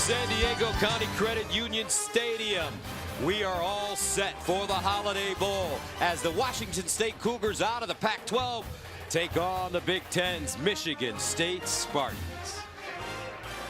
San Diego County Credit Union Stadium. We are all set for the Holiday Bowl as the Washington State Cougars out of the Pac-12 take on the Big Ten's Michigan State Spartans.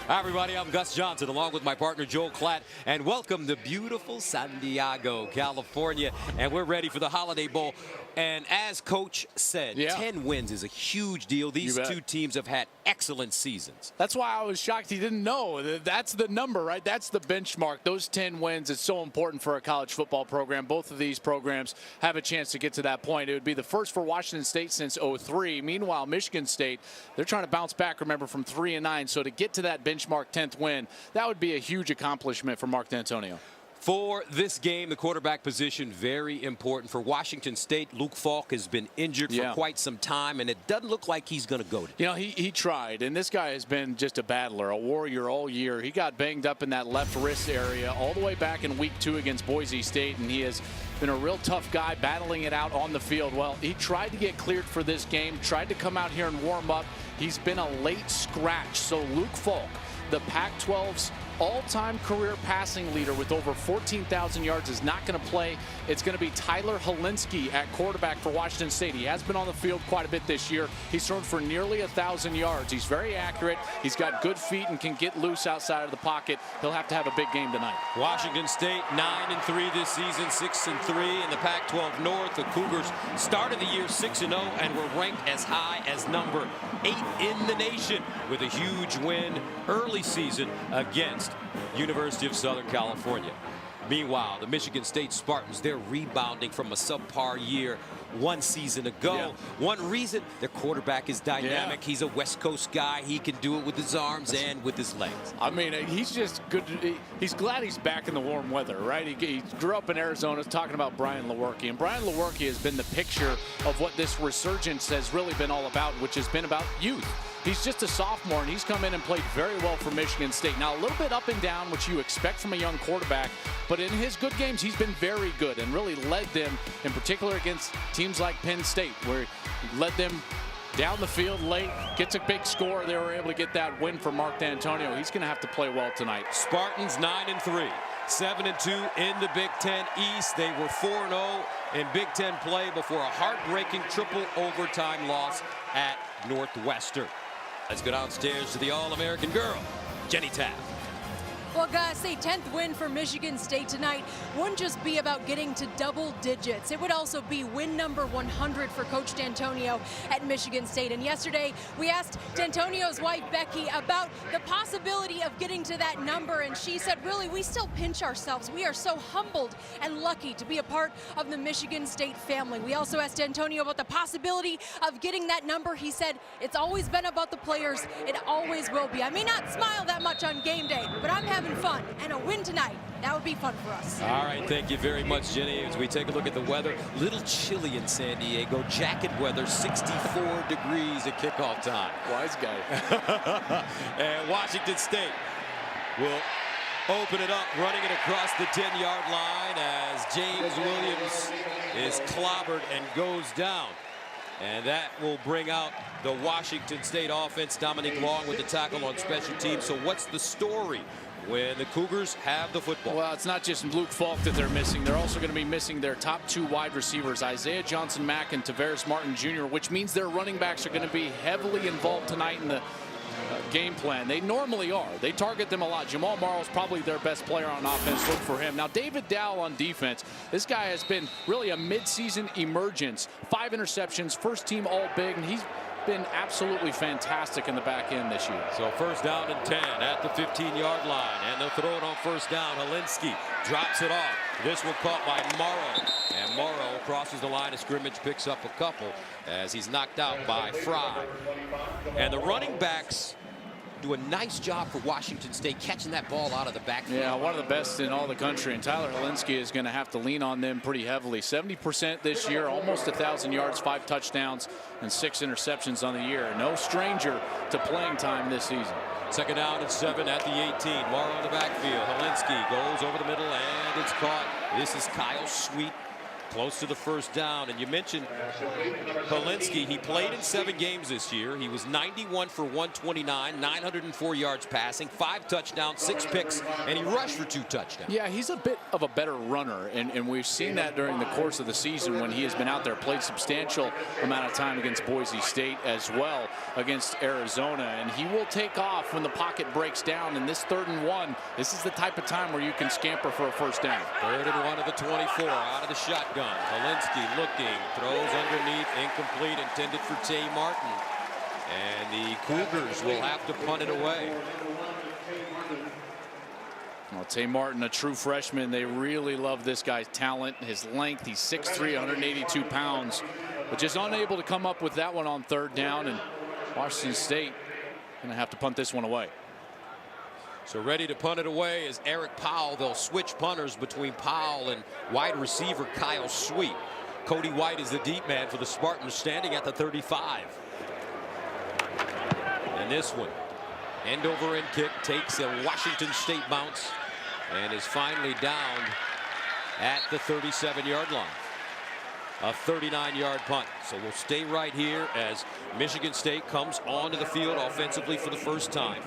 Hi everybody, I'm Gus Johnson along with my partner Joel Klatt, and welcome to beautiful San Diego, California, and we're ready for the Holiday Bowl. And as Coach said, 10 wins is a huge deal. These two teams have had excellent seasons. That's why I was shocked he didn't know. That's the number, right? That's the benchmark. Those 10 wins is so important for a college football program. Both of these programs have a chance to get to that point. It would be the first for Washington State since '03. Meanwhile, Michigan State, they're trying to bounce back, remember, from 3-9. So to get to that benchmark 10th win, that would be a huge accomplishment for Mark D'Antonio. For this game, the quarterback position, very important. For Washington State, Luke Falk has been injured for quite some time, and it doesn't look like he's going to go today. You know, he tried, and this guy has been just a battler, a warrior all year. He got banged up in that left wrist area all the way back in week 2 against Boise State, and he has been a real tough guy battling it out on the field. Well, he tried to get cleared for this game, tried to come out here and warm up. He's been a late scratch. So Luke Falk, the Pac-12's all-time career passing leader with over 14,000 yards, is not going to play. It's going to be Tyler Helinski at quarterback for Washington State. He has been on the field quite a bit this year. He's thrown for nearly 1,000 yards. He's very accurate. He's got good feet and can get loose outside of the pocket. He'll have to have a big game tonight. Washington State 9-3 this season, 6-3 in the Pac-12 North. The Cougars started the year 6-0 and were ranked as high as number 8 in the nation with a huge win early season against University of Southern California. Meanwhile, the Michigan State Spartans, they're rebounding from a subpar year one season ago. One reason, their quarterback is dynamic. He's a West Coast guy. He can do it with his arms and with his legs. I mean, he's just good. He's glad he's back in the warm weather, right? He grew up in Arizona, talking about Brian Lewerke. And Brian Lewerke has been the picture of what this resurgence has really been all about, which has been about youth. He's just a sophomore, and he's come in and played very well for Michigan State. Now, a little bit up and down, which you expect from a young quarterback, but in his good games, he's been very good and really led them, in particular against teams like Penn State, where he led them down the field late, gets a big score. They were able to get that win for Mark D'Antonio. He's going to have to play well tonight. Spartans 9-3, 7-2 in the Big Ten East. They were 4-0 in Big Ten play before a heartbreaking triple overtime loss at Northwestern. Let's go downstairs to the All-American girl, Jenny Taft. Well, guys, a 10th win for Michigan State tonight wouldn't just be about getting to double digits. It would also be win number 100 for Coach D'Antonio at Michigan State. And yesterday, we asked D'Antonio's wife, Becky, about the possibility of getting to that number. And she said, really, we still pinch ourselves. We are so humbled and lucky to be a part of the Michigan State family. We also asked D'Antonio about the possibility of getting that number. He said, it's always been about the players. It always will be. I may not smile that much on game day, but I'm having fun, and a win tonight, that would be fun for us. All right, thank you very much, Jenny. As we take a look at the weather, little chilly in San Diego. Jacket weather, 64 degrees at kickoff time. Wise guy. And Washington State will open it up, running it across the 10-yard line as James Williams is clobbered and goes down. And that will bring out the Washington State offense. Dominique Long with the tackle on special teams. So what's the story when the Cougars have the football? Well, it's not just Luke Falk that they're missing. They're also going to be missing their top 2 wide receivers, Isaiah Johnson-Mack and Tavares Martin Jr., which means their running backs are going to be heavily involved tonight in the game plan. They normally are. They target them a lot. Jamal Morrow's probably their best player on offense. Look for him. Now, David Dowell on defense. This guy has been really a midseason emergence. 5 interceptions, first team All-Big, and he's been absolutely fantastic in the back end this year. So first down and 10 at the 15-yard line, and they'll throw it on first down. Helinski drops it off. This one caught by Morrow, and Morrow crosses the line of scrimmage, picks up a couple as he's knocked out by Fry. And the running backs do a nice job for Washington State catching that ball out of the backfield. Yeah, one of the best in all the country, and Tyler Helinski is going to have to lean on them pretty heavily. 70% this year, almost 1,000 yards, 5 touchdowns, and 6 interceptions on the year. No stranger to playing time this season. Second down and 7 at the 18. Morrow in the backfield. Helinski goes over the middle, and it's caught. This is Kyle Sweet Close to the first down. And you mentioned Helinski. He played in 7 games this year. He was 91 for 129, 904 yards passing, 5 touchdowns, 6 picks, and he rushed for 2 touchdowns. Yeah, he's a bit of a better runner, and we've seen that during the course of the season when he has been out there, played substantial amount of time against Boise State as well against Arizona. And he will take off when the pocket breaks down. In this 3rd and 1, this is the type of time where you can scamper for a first down. 3rd and 1 of the 24 out of the shotgun. Helinski looking, throws underneath, incomplete, intended for Tay Martin. And the Cougars will have to punt it away. Well, Tay Martin, a true freshman. They really love this guy's talent, his length. He's 6'3", 182 pounds, but just unable to come up with that one on 3rd down. And Washington State going to have to punt this one away. So ready to punt it away is Eric Powell. They'll switch punters between Powell and wide receiver Kyle Sweet. Cody White is the deep man for the Spartans, standing at the 35. And this one, end over end kick, takes a Washington State bounce and is finally down at the 37-yard line. A 39-yard punt. So we'll stay right here as Michigan State comes onto the field offensively for the first time.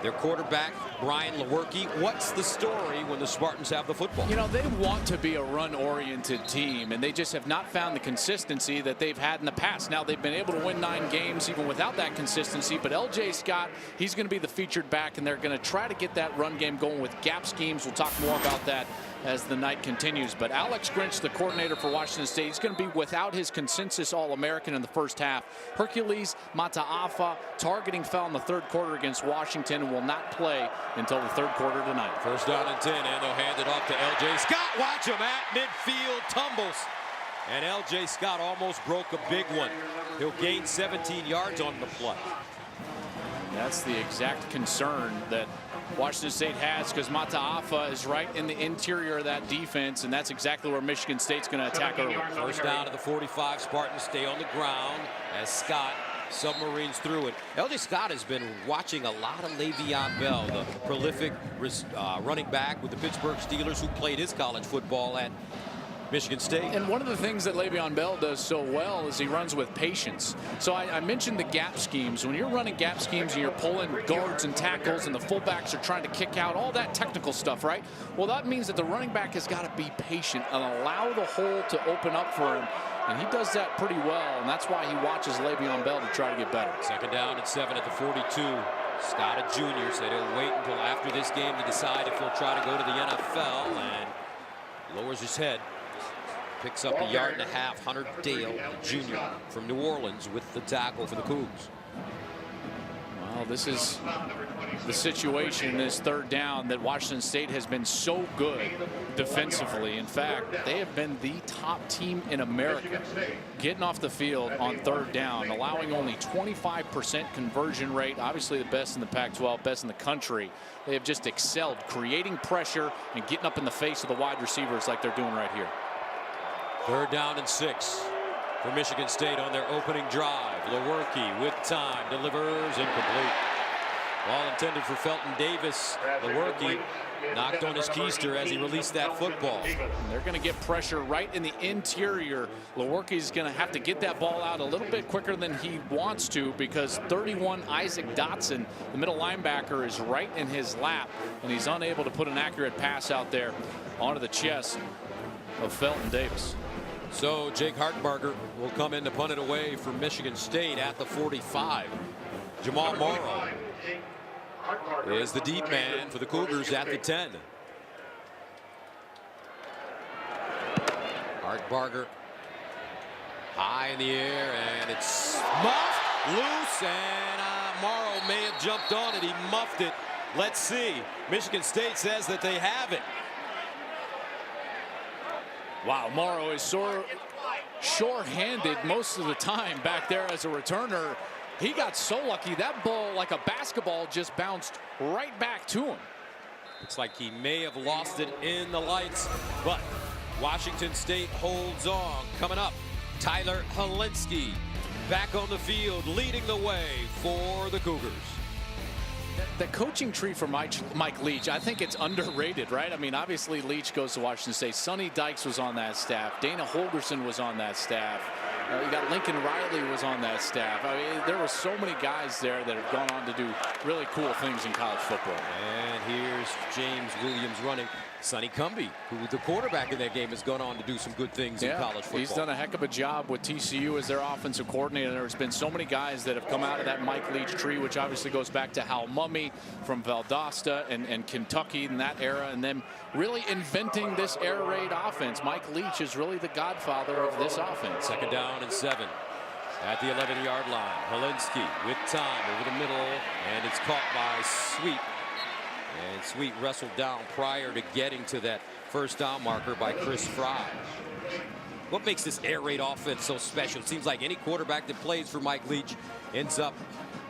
Their quarterback, Brian Lewerke. What's the story when the Spartans have the football? You know, they want to be a run-oriented team, and they just have not found the consistency that they've had in the past. Now, they've been able to win 9 games even without that consistency, but L.J. Scott, he's going to be the featured back, and they're going to try to get that run game going with gap schemes. We'll talk more about that as the night continues. But Alex Grinch, the coordinator for Washington State, he's going to be without his consensus All-American in the first half. Hercules Mataafa targeting foul in the 3rd quarter against Washington and will not play until the 3rd quarter tonight. First down and 10, and they'll hand it off to L.J. Scott. Watch him at midfield, tumbles. And L.J. Scott almost broke a big one. He'll gain 17 yards on the play. That's the exact concern that Washington State has, because Mataafa is right in the interior of that defense, and that's exactly where Michigan State's going to attack early. First down to the 45. Spartans stay on the ground as Scott submarines through it. L.J. Scott has been watching a lot of Le'Veon Bell, the prolific running back with the Pittsburgh Steelers, who played his college football at Michigan State. And one of the things that Le'Veon Bell does so well is he runs with patience. So I mentioned the gap schemes. When you're running gap schemes and you're pulling guards and tackles and the fullbacks are trying to kick out, all that technical stuff, right? Well, that means that the running back has got to be patient and allow the hole to open up for him. And he does that pretty well, and that's why he watches Le'Veon Bell to try to get better. 2nd down and 7 at the 42. Scott, a junior, said he'll wait until after this game to decide if he'll try to go to the NFL, and lowers his head. Picks up a 1.5 yards. Hunter Dale, the junior from New Orleans, with the tackle for the Cougs. Well, this is the situation, this 3rd down, that Washington State has been so good defensively. In fact, they have been the top team in America getting off the field on 3rd down, allowing only 25% conversion rate. Obviously the best in the Pac-12, best in the country. They have just excelled creating pressure and getting up in the face of the wide receivers like they're doing right here. 3rd down and 6 for Michigan State on their opening drive. Lewerke with time delivers incomplete. Ball intended for Felton Davis. Lewerke knocked on his keister as he released that football. And they're going to get pressure right in the interior. Lewerke is going to have to get that ball out a little bit quicker than he wants to, because 31 Isaac Dotson, the middle linebacker, is right in his lap, and he's unable to put an accurate pass out there onto the chest of Felton Davis. So Jake Hartbarger will come in to punt it away from Michigan State at the 45. Jamal Morrow is the deep man for the Cougars at the 10. Hartbarger high in the air, and it's muffed, loose, and Morrow may have jumped on it. He muffed it. Let's see. Michigan State says that they have it. Wow, Morrow is sure-handed most of the time back there as a returner. He got so lucky that ball, like a basketball, just bounced right back to him. Looks like he may have lost it in the lights, but Washington State holds on. Coming up, Tyler Helinski back on the field, leading the way for the Cougars. The coaching tree for Mike Leach, I think it's underrated, right? I mean, obviously Leach goes to Washington State. Sonny Dykes was on that staff. Dana Holgerson was on that staff. You got Lincoln Riley was on that staff. I mean, there were so many guys there that have gone on to do really cool things in college football. And here's James Williams running. Sonny Cumbie, who the quarterback in that game, has gone on to do some good things in college football. He's done a heck of a job with TCU as their offensive coordinator. There's been so many guys that have come out of that Mike Leach tree, which obviously goes back to Hal Mumme from Valdosta and Kentucky in that era, and then really inventing this air raid offense. Mike Leach is really the godfather of this offense. 2nd down and 7 at the 11-yard line. Helinski with time over the middle, and it's caught by Sweet. And Sweet wrestled down prior to getting to that first down marker by Chris Fry. What makes this air raid offense so special? It seems like any quarterback that plays for Mike Leach ends up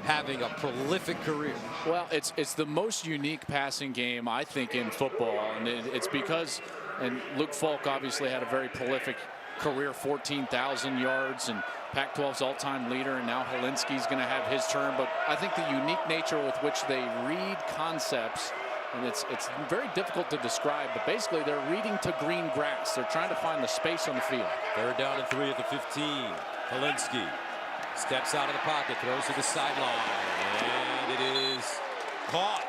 having a prolific career. Well, it's the most unique passing game, I think, in football. And it's because, and Luke Falk obviously had a very prolific career, 14,000 yards, and Pac-12's all-time leader, and now Helinski's going to have his turn. But I think the unique nature with which they read concepts, and it's very difficult to describe, but basically they're reading to green grass. They're trying to find the space on the field. 3rd down and 3 at the 15. Helinski steps out of the pocket, throws to the sideline, and it is caught.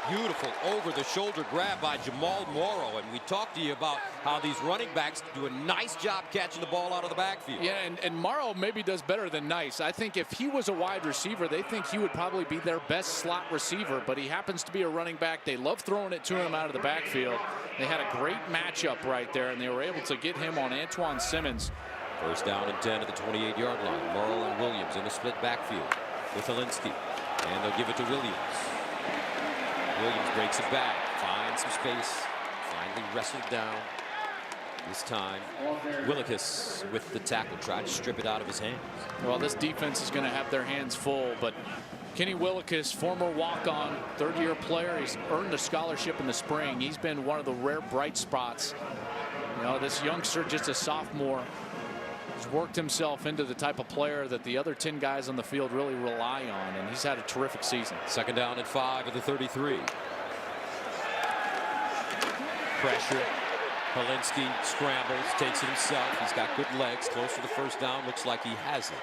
Beautiful over-the-shoulder grab by Jamal Morrow. And we talked to you about how these running backs do a nice job catching the ball out of the backfield. Yeah, and Morrow maybe does better than nice. I think if he was a wide receiver, they think he would probably be their best slot receiver, but he happens to be a running back. They love throwing it to him out of the backfield. They had a great matchup right there, and they were able to get him on Antoine Simmons. 1st down and 10 at the 28-yard line. Morrow and Williams in the split backfield with Helinski. And they'll give it to Williams. Williams breaks it back, finds some space, finally wrestled down. This time, Willekes with the tackle, tried to strip it out of his hands. Well, this defense is going to have their hands full, but Kenny Willekes, former walk-on, 3rd-year player, he's earned a scholarship in the spring. He's been one of the rare bright spots. You know, this youngster, just a sophomore, has worked himself into the type of player that the other 10 guys on the field really rely on, and he's had a terrific season. 2nd down and 5 at the 33. Pressure. Helinski scrambles, takes it himself. He's got good legs, close to the first down. Looks like he has it.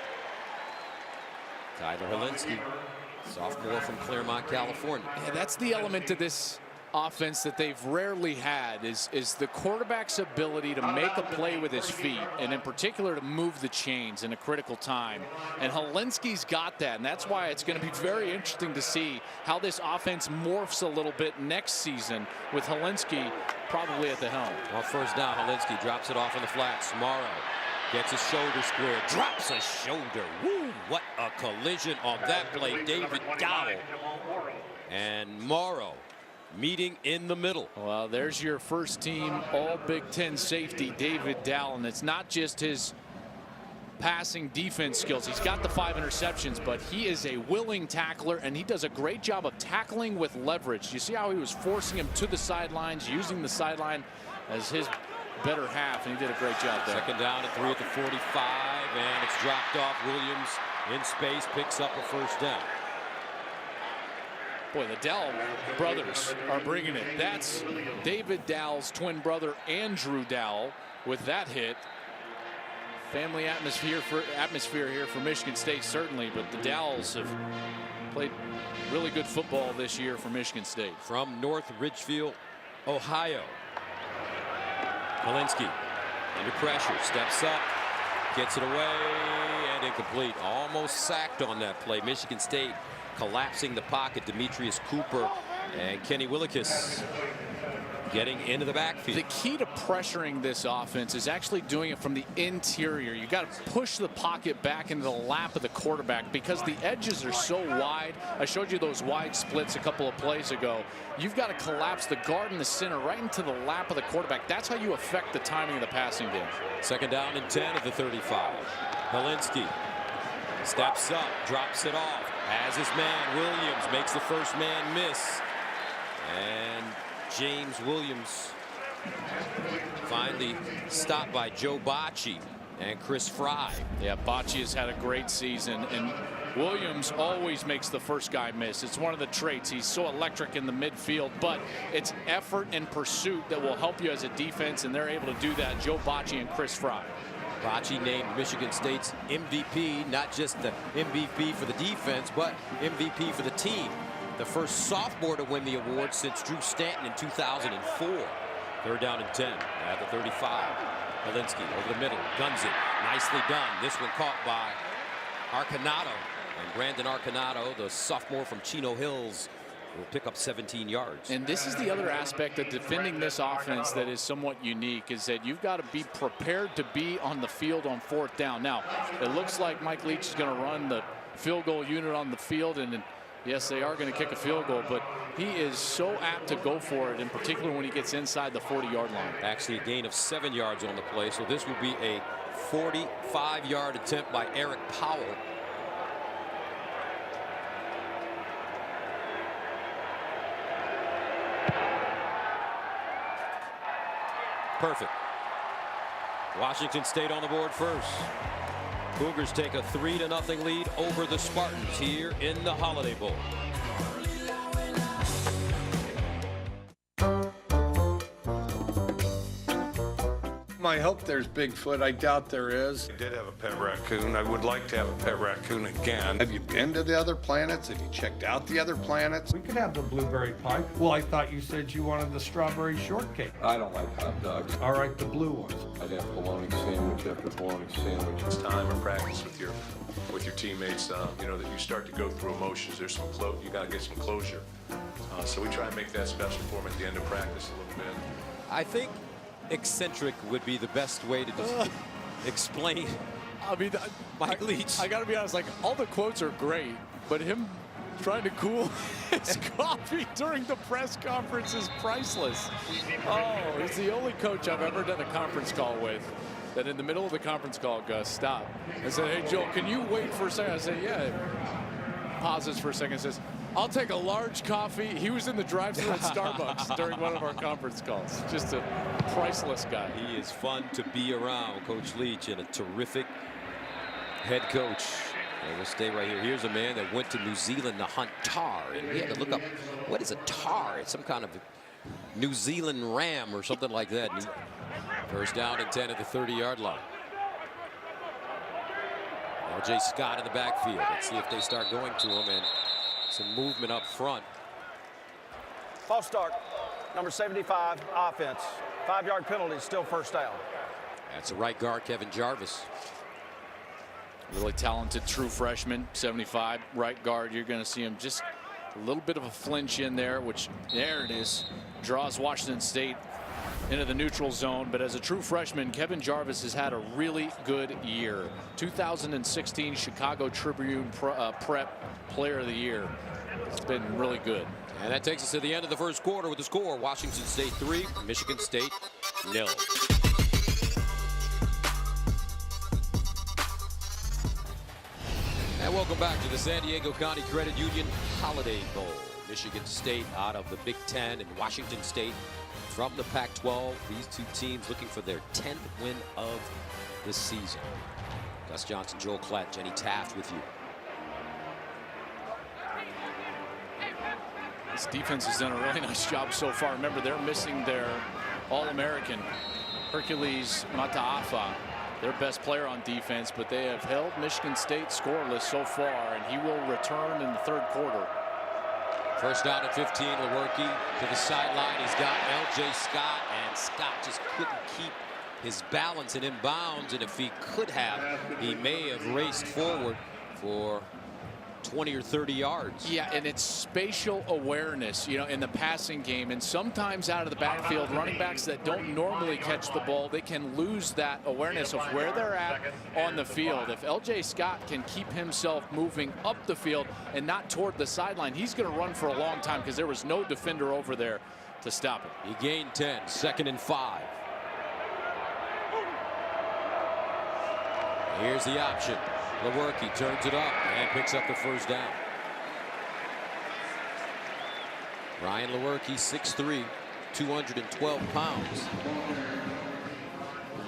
Tyler Helinski, sophomore from Claremont, California. Yeah, that's the element to this offense that they've rarely had is the quarterback's ability to make a play with his feet, and in particular to move the chains in a critical time. And Helinski's got that, and that's why it's going to be very interesting to see how this offense morphs a little bit next season with Helinski probably at the helm. Well, 1st down, Helinski drops it off in the flats. Morrow gets his shoulder square, drops a shoulder. Woo, what a collision on that play. David Dowell and Morrow meeting in the middle. Well, there's your first team all Big Ten safety, David Dowell. And it's not just his passing defense skills. He's got the 5 interceptions, but he is a willing tackler, and he does a great job of tackling with leverage. You see how he was forcing him to the sidelines, using the sideline as his better half, and he did a great job there. 2nd down and 3 at the 45, and it's dropped off. Williams in space picks up a 1st down. Boy, the Dowell brothers are bringing it. That's David Dowell's twin brother, Andrew Dowell, with that hit. Family atmosphere here for Michigan State, certainly, but the Dowells have played really good football this year for Michigan State. From North Ridgefield, Ohio. Helinski under pressure, steps up, gets it away, and incomplete. Almost sacked on that play. Michigan State collapsing the pocket. Demetrius Cooper and Kenny Willekes getting into the backfield. The key to pressuring this offense is actually doing it from the interior. You got to push the pocket back into the lap of the quarterback because the edges are so wide. I showed you those wide splits a couple of plays ago. You've got to collapse the guard in the center right into the lap of the quarterback. That's how you affect the timing of the passing game. 2nd down and 10 at the 35. Helinski steps up, drops it off. As his man Williams makes the first man miss, and James Williams finally stopped by Joe Bocci and Chris Fry. Yeah, Bocci has had a great season, and Williams always makes the first guy miss. It's one of the traits. He's so electric in the midfield, but it's effort and pursuit that will help you as a defense, and they're able to do that. Joe Bocci and Chris Fry. Bocci named Michigan State's MVP, not just the MVP for the defense, but MVP for the team. The first sophomore to win the award since Drew Stanton in 2004. Third down and 10 at the 35. Helinski over the middle, guns it. Nicely done. This one caught by Arcanado. And Brandon Arcanado, the sophomore from Chino Hills, will pick up 17 yards. And this is the other aspect of defending this offense that is somewhat unique, is that you've got to be prepared to be on the field on fourth down. Now, it looks like Mike Leach is going to run the field goal unit on the field, and yes, they are going to kick a field goal, but he is so apt to go for it, in particular when he gets inside the 40-yard line. Actually, a gain of 7 yards on the play, so this will be a 45-yard attempt by Eric Powell. Perfect. Washington State on the board first. Cougars take a 3-0 lead over the Spartans here in the Holiday Bowl. I hope there's Bigfoot. I doubt there is. I did have a pet raccoon. I would like to have a pet raccoon again. Have you been to the other planets? Have you checked out the other planets? We could have the blueberry pie. Well, I thought you said you wanted the strawberry shortcake. I don't like hot dogs. All right, the blue ones. I'd have bologna sandwich after bologna sandwich. It's time and practice with your teammates. You know that you start to go through emotions. There's some you got to get some closure. So we try and make that special for them at the end of practice a little bit. I think eccentric would be the best way to explain. I mean, Mike Leach. I got to be honest, like, all the quotes are great, but him trying to cool his coffee during the press conference is priceless. Oh, he's the only coach I've ever done a conference call with that in the middle of the conference call, Gus, stop. I said, hey, Joel, can you wait for a second? I said, yeah. Pauses for a second, says, I'll take a large coffee. He was in the drive-thru at Starbucks during one of our conference calls. Just a priceless guy. He is fun to be around, Coach Leach, and a terrific head coach. And we'll stay right here. Here's a man that went to New Zealand to hunt tar, and we had to look up what is a tar. It's some kind of New Zealand ram or something like that. First down and 10 at the 30-yard line. L.J. Scott in the backfield. Let's see if they start going to him, and some movement up front. False start, number 75, offense. 5-yard penalty, still first down. That's the right guard, Kevin Jarvis. Really talented true freshman, 75, right guard. You're going to see him just a little bit of a flinch in there, which, there it is, draws Washington State into the neutral zone. But as a true freshman, Kevin Jarvis has had a really good year. 2016 Chicago Tribune Prep Player of the Year. It's been really good. And that takes us to the end of the first quarter with the score: Washington State 3, Michigan State 0. And welcome back to the San Diego County Credit Union Holiday Bowl. Michigan State out of the Big Ten and Washington State from the Pac-12. These two teams looking for their 10th win of the season. Gus Johnson, Joel Klatt, Jenny Taft with you. This defense has done a really nice job so far. Remember, they're missing their All-American Hercules Mataafa, their best player on defense, but they have held Michigan State scoreless so far, and he will return in the third quarter. First down at 15, Lewerke to the sideline. He's got L.J. Scott, and Scott just couldn't keep his balance and in bounds, and if he could have, he may have raced forward for 20 or 30 yards. Yeah, and it's spatial awareness, you know, in the passing game. And sometimes out of the backfield, running backs that don't normally catch the ball, they can lose that awareness of where they're at on the field. If L.J. Scott can keep himself moving up the field and not toward the sideline, he's going to run for a long time because there was no defender over there to stop him. He gained 10, 2nd and 5. Here's the option. Lewerke turns it up and picks up the first down. Ryan Lewerke, 6'3", 212 pounds.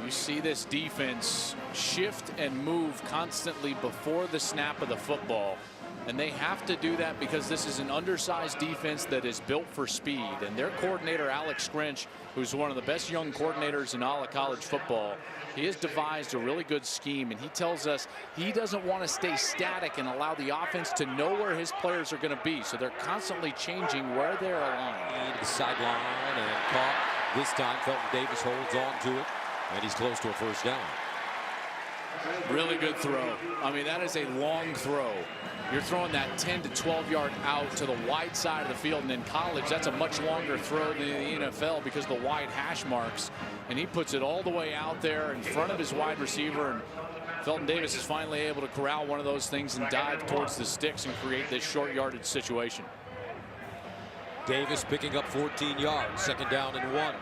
You see this defense shift and move constantly before the snap of the football. And they have to do that because this is an undersized defense that is built for speed. And their coordinator, Alex Grinch, who's one of the best young coordinators in all of college football, he has devised a really good scheme. And he tells us he doesn't want to stay static and allow the offense to know where his players are going to be. So they're constantly changing where they're aligned. To the sideline and caught. This time, Felton Davis holds on to it, and he's close to a first down. Really good throw. I mean, that is a long throw. You're throwing that 10 to 12 yard out to the wide side of the field, and in college that's a much longer throw than the NFL because of the wide hash marks, and he puts it all the way out there in front of his wide receiver, and Felton Davis is finally able to corral one of those things and dive towards the sticks and create this short yardage situation. Davis picking up 14 yards, second down and 1.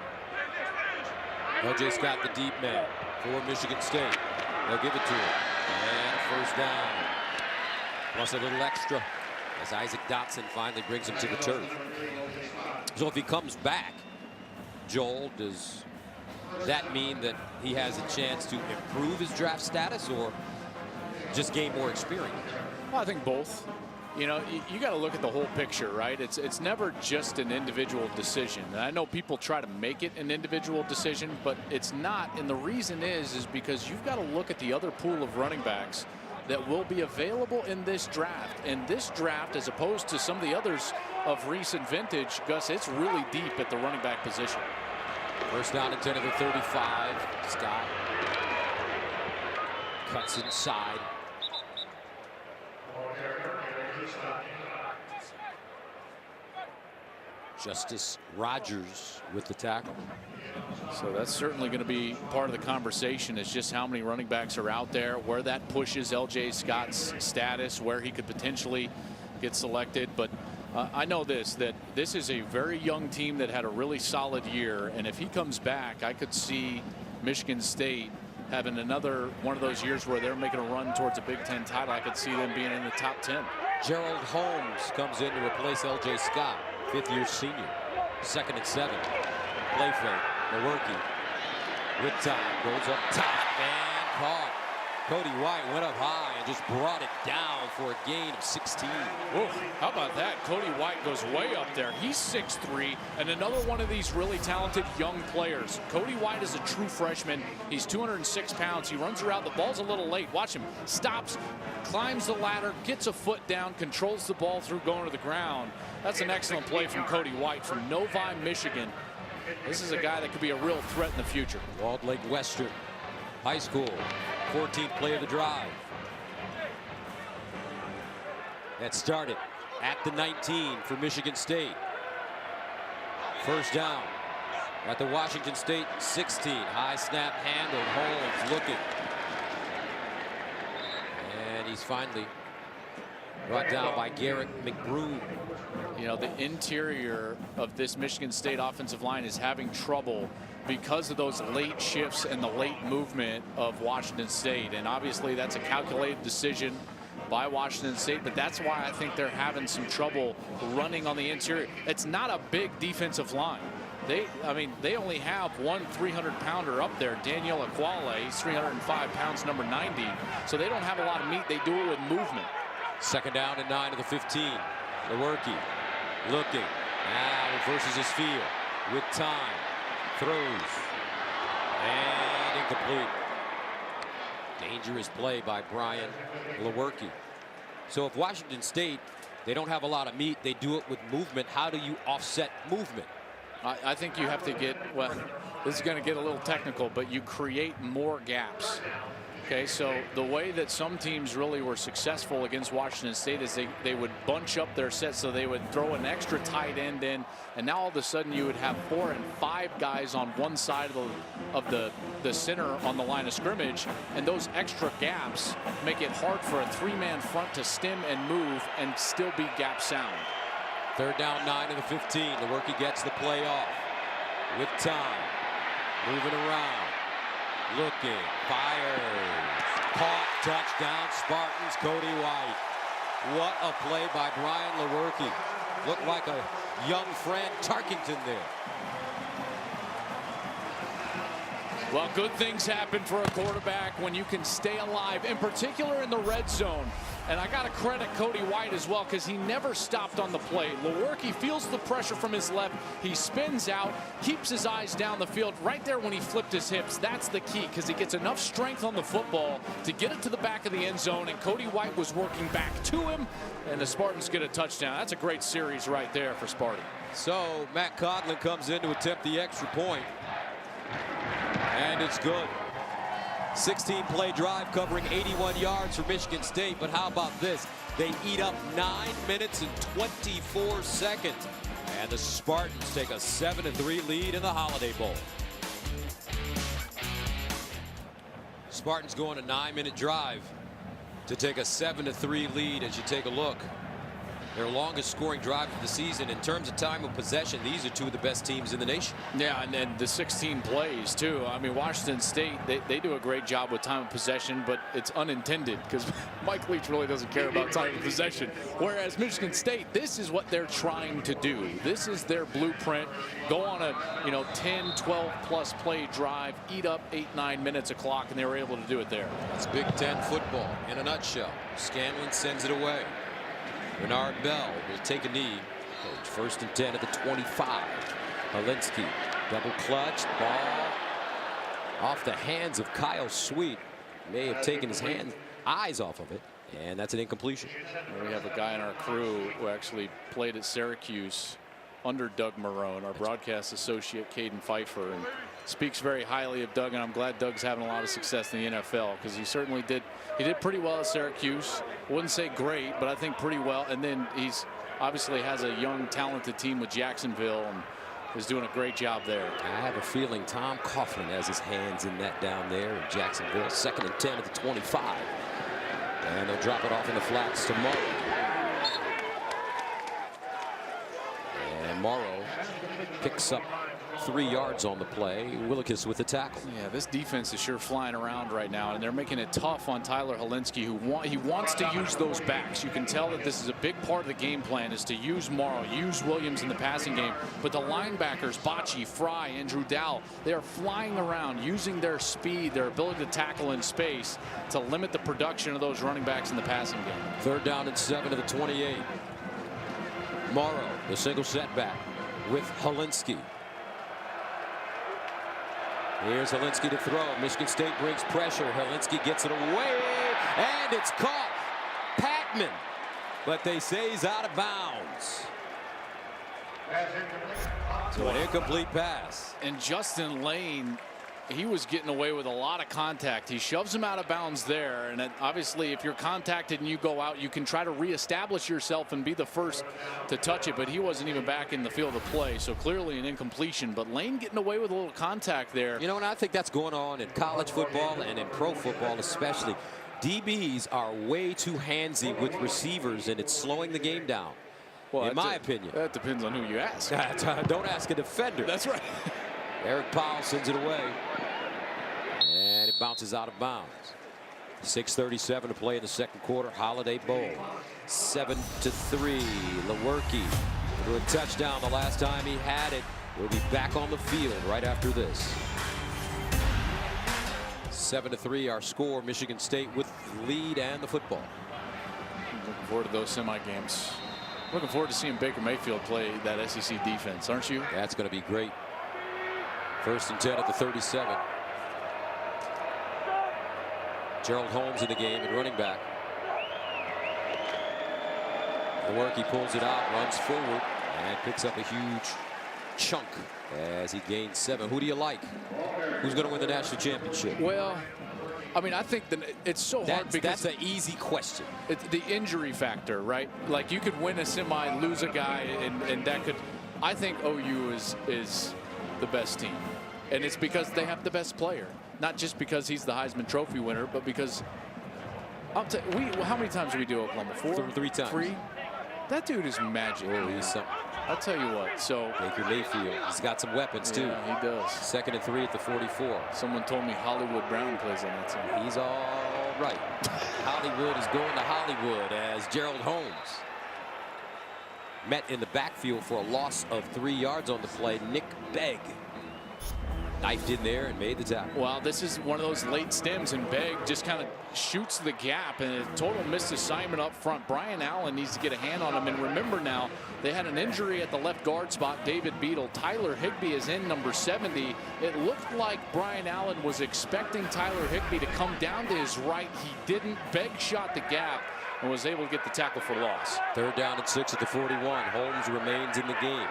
LJ Scott, the deep man for Michigan State. They'll give it to him. And first down. Plus a little extra as Isaac Dotson finally brings him to the turf. So if he comes back, Joel, does that mean that he has a chance to improve his draft status or just gain more experience? Well, I think both. You know, you got to look at the whole picture, right? It's never just an individual decision. And I know people try to make it an individual decision, but it's not. And the reason is because you've got to look at the other pool of running backs that will be available in this draft. And this draft, as opposed to some of the others of recent vintage, Gus, it's really deep at the running back position. First down and 10 of the 35. Scott cuts inside. Justice Rogers with the tackle. So that's certainly going to be part of the conversation, is just how many running backs are out there, where that pushes LJ Scott's status, where he could potentially get selected. But I know that this is a very young team that had a really solid year. And if he comes back, I could see Michigan State having another one of those years where they're making a run towards a Big Ten title. I could see them being in the top 10. Gerald Holmes comes in to replace LJ Scott, fifth-year senior. Second and 7. Play fake. Lewerke with time. Goes up top and caught. Cody White went up high and just brought it down for a gain of 16. Whoa, how about that? Cody White goes way up there. He's 6'3", and another one of these really talented young players. Cody White is a true freshman. He's 206 pounds. He runs around. The ball's a little late. Watch him. Stops, climbs the ladder, gets a foot down, controls the ball through going to the ground. That's an excellent play from Cody White from Novi, Michigan. This is a guy that could be a real threat in the future. Walled Lake Western High School, 14th play of the drive. That started at the 19 for Michigan State. First down at the Washington State 16. High snap handled. Holmes looking. And he's finally brought down by Garrett McBroom. You know, the interior of this Michigan State offensive line is having trouble because of those late shifts and the late movement of Washington State. And obviously that's a calculated decision by Washington State, but that's why I think they're having some trouble running on the interior. It's not a big defensive line. They only have one 300-pounder up there, Daniel Aquale. He's 305 pounds, number 90. So they don't have a lot of meat. They do it with movement. Second down and 9 of the 15. Lewerke looking. Now reverses his field with time. Throws. And incomplete. Dangerous play by Brian Lewerke. So if Washington State, they don't have a lot of meat, they do it with movement. How do you offset movement? I think you have to get, well, this is going to get a little technical, but you create more gaps. Okay, so the way that some teams really were successful against Washington State is they would bunch up their sets, so they would throw an extra tight end in, and now all of a sudden you would have 4 and 5 guys on one side of the center on the line of scrimmage, and those extra gaps make it hard for a 3-man front to stem and move and still be gap sound. Third down 9 of the 15. Lewerke gets the play off with time. Moving around. Looking, fires, caught, touchdown, Spartans, Cody White. What a play by Brian Lewerke. Looked like a young Fran Tarkington there. Well, good things happen for a quarterback when you can stay alive, in particular in the red zone. And I got to credit Cody White as well, because he never stopped on the play. Lewerke feels the pressure from his left. He spins out, keeps his eyes down the field. Right there when he flipped his hips, that's the key, because he gets enough strength on the football to get it to the back of the end zone. And Cody White was working back to him, and the Spartans get a touchdown. That's a great series right there for Sparty. So Matt Coughlin comes in to attempt the extra point. And it's good. 16-play drive covering 81 yards for Michigan State. But how about this? They eat up 9 minutes and 24 seconds. And the Spartans take a 7-3 lead in the Holiday Bowl. Spartans go on a 9-minute drive to take a 7-3 lead. As you take a look, their longest scoring drive of the season. In terms of time of possession, these are two of the best teams in the nation. Yeah, and then the 16 plays, too. I mean, Washington State, they do a great job with time of possession, but it's unintended because Mike Leach really doesn't care about time of possession. Whereas Michigan State, this is what they're trying to do. This is their blueprint. Go on a 10, 12-plus play drive, eat up 8, 9 minutes of clock, and they were able to do it there. That's Big Ten football in a nutshell. Scanlon sends it away. Bernard Bell will take a knee. First and 10 at the 25. Holinsky double clutch. Ball off the hands of Kyle Sweet. May have taken his eyes off of it. And that's an incompletion. We have a guy in our crew who actually played at Syracuse under Doug Marrone, our broadcast associate, Caden Pfeiffer, and speaks very highly of Doug, and I'm glad Doug's having a lot of success in the NFL, because he certainly did. He did pretty well at Syracuse. Wouldn't say great, but I think pretty well. And then he's obviously has a young, talented team with Jacksonville and is doing a great job there. I have a feeling Tom Coughlin has his hands in that down there in Jacksonville. Second and 10 at the 25. And they'll drop it off in the flats to Morrow. And Morrow picks up 3 yards on the play. Willikis with the tackle. Yeah, this defense is sure flying around right now, and they're making it tough on Tyler Holinsky, who he wants to use those backs. You can tell that this is a big part of the game plan, is to use Morrow, use Williams in the passing game. But the linebackers, Bocci, Fry, Andrew Dowell, they are flying around, using their speed, their ability to tackle in space to limit the production of those running backs in the passing game. Third down and 7 to the 28. Morrow, the single setback with Holinsky. Here's Holinsky to throw. Michigan State brings pressure. Holinsky gets it away, and it's caught. Patman, but they say he's out of bounds. So an incomplete pass. And Justin Lane, he was getting away with a lot of contact. He shoves him out of bounds there, and obviously if you're contacted and you go out, you can try to reestablish yourself and be the first to touch it, but he wasn't even back in the field of play, so clearly an incompletion. But Lane getting away with a little contact there. You know, and I think that's going on in college football and in pro football especially. DBs are way too handsy with receivers, and it's slowing the game down, well, in my opinion. That depends on who you ask. Don't ask a defender. That's right. Eric Powell sends it away, and it bounces out of bounds. 6:37 to play in the second quarter. Holiday Bowl, 7-3. Lewerke threw a touchdown the last time he had it. We'll be back on the field right after this. 7-3 our score. Michigan State with the lead and the football. Looking forward to those semi games. Looking forward to seeing Baker Mayfield play that SEC defense, aren't you? That's going to be great. First and 10 at the 37. Gerald Holmes in the game at running back. Lewerke pulls it out, runs forward, and picks up a huge chunk as he gains 7. Who do you like? Who's going to win the national championship? Well, I mean, I think that it's so hard because that's an easy question. It's the injury factor, right? Like, you could win a semi, lose a guy, and that could. I think OU is the best team. And it's because they have the best player, not just because he's the Heisman Trophy winner, but because how many times did we do Oklahoma? 4? 3 times. 3? That dude is magic. Oh, he's something. I'll tell you what. So Baker Mayfield, he's got some weapons too. Yeah, he does. Second and 3 at the 44. Someone told me Hollywood Brown plays on that team. He's all right. Hollywood is going to Hollywood as Gerald Holmes met in the backfield for a loss of 3 yards on the play. Nick Begg knifed in there and made the tackle. Well, this is one of those late stems, and Begg just kind of shoots the gap, and a total missed assignment up front. Brian Allen needs to get a hand on him. And remember now, they had an injury at the left guard spot, David Beadle. Tyler Higbee is in, number 70. It looked like Brian Allen was expecting Tyler Higbee to come down to his right. He didn't. Begg shot the gap and was able to get the tackle for loss. 3rd down and 6 at the 41. Holmes remains in the game.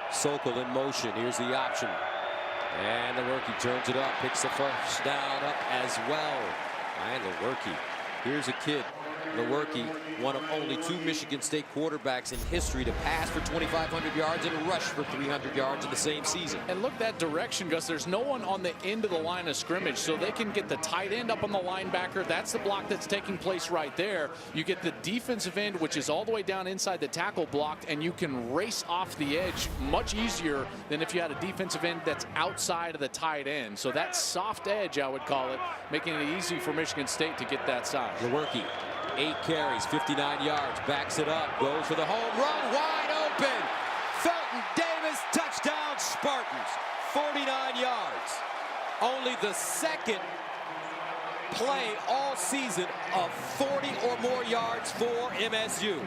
Sokol in motion. Here's the option. And Lewerke turns it up. Picks the first down up as well. And Lewerke. Here's a kid. Lewerke, one of only 2 Michigan State quarterbacks in history to pass for 2,500 yards and rush for 300 yards in the same season. And look that direction, Gus. There's no one on the end of the line of scrimmage, so they can get the tight end up on the linebacker. That's the block that's taking place right there. You get the defensive end, which is all the way down inside the tackle block, and you can race off the edge much easier than if you had a defensive end that's outside of the tight end. So that soft edge, I would call it, making it easy for Michigan State to get that size. Lewerke, 8 carries, 59 yards, backs it up, goes for the home run, wide open. Felton Davis, touchdown Spartans, 49 yards. Only the 2nd play all season of 40 or more yards for MSU.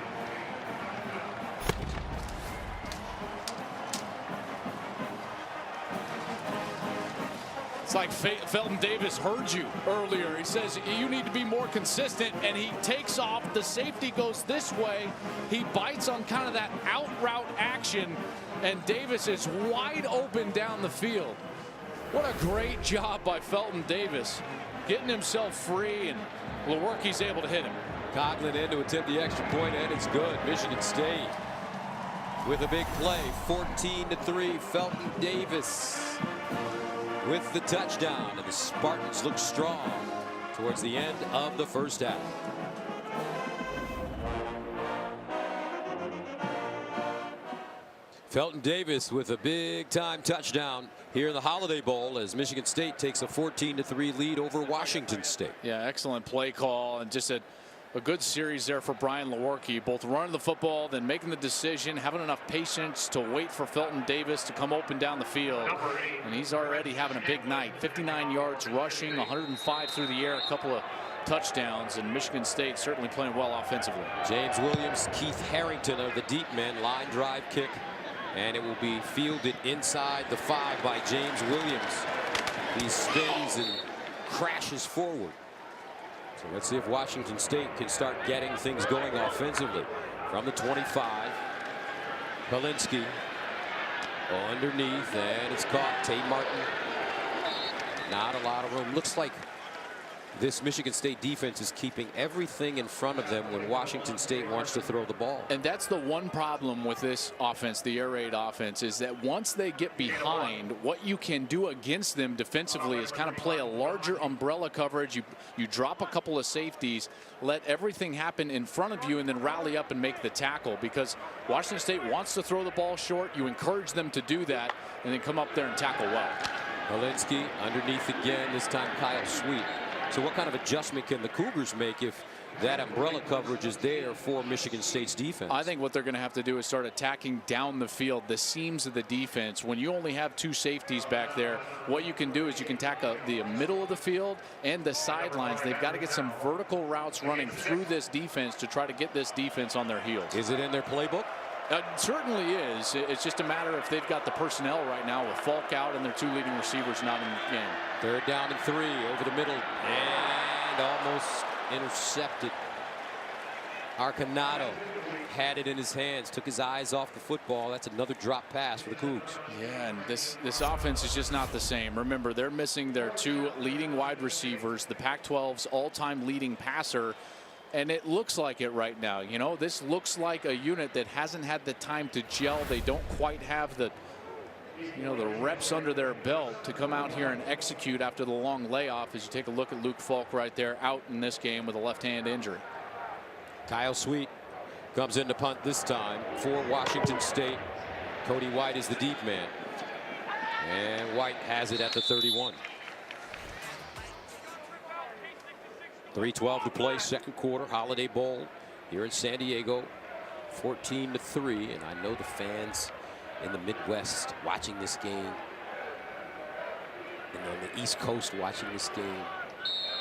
It's like Felton Davis heard you earlier. He says you need to be more consistent, and he takes off. The safety goes this way. He bites on kind of that out route action, and Davis is wide open down the field. What a great job by Felton Davis, getting himself free, and Lewerke's able to hit him. Coughlin in to attempt the extra point, and it's good. Michigan State with a big play, 14-3. Felton Davis with the touchdown, and the Spartans look strong towards the end of the first half. Felton Davis with a big-time touchdown here in the Holiday Bowl as Michigan State takes a 14-3 lead over Washington State. Yeah, excellent play call, and just a good series there for Brian Lewerke, both running the football, then making the decision, having enough patience to wait for Felton Davis to come open down the field. And he's already having a big night. 59 yards rushing, 105 through the air, a couple of touchdowns, and Michigan State certainly playing well offensively. James Williams, Keith Harrington are the deep men. Line drive kick, and it will be fielded inside the 5 by James Williams. He spins and crashes forward. So let's see if Washington State can start getting things going offensively. From the 25, Polinsky underneath, and it's caught. Tay Martin, not a lot of room. Looks like this Michigan State defense is keeping everything in front of them when Washington State wants to throw the ball. And that's the one problem with this offense, the air raid offense, is that once they get behind, what you can do against them defensively is kind of play a larger umbrella coverage. You drop a couple of safeties, let everything happen in front of you, and then rally up and make the tackle, because Washington State wants to throw the ball short. You encourage them to do that and then come up there and tackle well. Polinsky underneath again, this time Kyle Sweet. So what kind of adjustment can the Cougars make if that umbrella coverage is there for Michigan State's defense? I think what they're going to have to do is start attacking down the field, the seams of the defense. When you only have 2 safeties back there, what you can do is you can tackle the middle of the field and the sidelines. They've got to get some vertical routes running through this defense to try to get this defense on their heels. Is it in their playbook? It certainly is. It's just a matter if they've got the personnel right now with Falk out and their 2 leading receivers not in the game. 3rd down and 3 over the middle, and almost intercepted. Arcanado had it in his hands, took his eyes off the football. That's another drop pass for the Cougs. Yeah, and this offense is just not the same. Remember, they're missing their 2 leading wide receivers, the Pac-12's all-time leading passer. And it looks like it right now. You know, this looks like a unit that hasn't had the time to gel. They don't quite have the, the reps under their belt to come out here and execute after the long layoff. As you take a look at Luke Falk right there, out in this game with a left hand injury. Kyle Sweet comes in to punt this time for Washington State. Cody White is the deep man. And White has it at the 31. 3:12 to play, 2nd quarter, Holiday Bowl here in San Diego, 14-3, and I know the fans in the Midwest watching this game on the East Coast watching this game,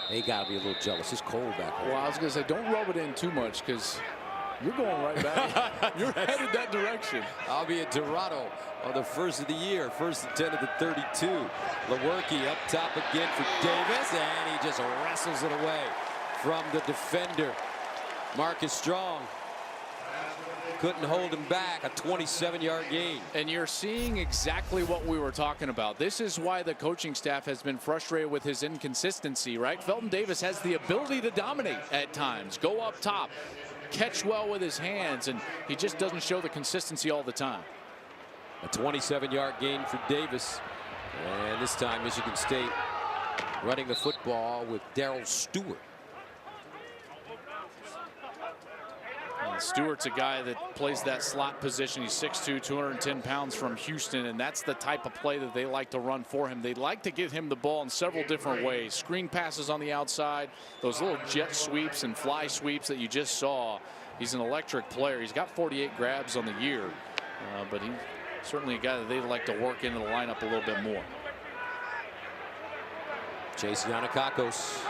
they got to be a little jealous. It's cold back home. Well, I was going to say, don't rub it in too much because you're going right back. You're headed that direction. I'll be in Toronto on the first of the year, 1st and 10 of the 32. Lewerke up top again for Davis, and he just wrestles it away from the defender. Marcus Strong couldn't hold him back. A 27-yard gain. And you're seeing exactly what we were talking about. This is why the coaching staff has been frustrated with his inconsistency, right? Felton Davis has the ability to dominate at times, go up top, catch well with his hands, and he just doesn't show the consistency all the time. A 27-yard gain for Davis. And this time Michigan State running the football with Darrell Stewart. And Stewart's a guy that plays that slot position. He's 6'2", 210 pounds from Houston, and that's the type of play that they like to run for him. They like to give him the ball in several different ways. Screen passes on the outside, those little jet sweeps and fly sweeps that you just saw. He's an electric player. He's got 48 grabs on the year, but he's certainly a guy that they like to work into the lineup a little bit more. Chase Yanakakos.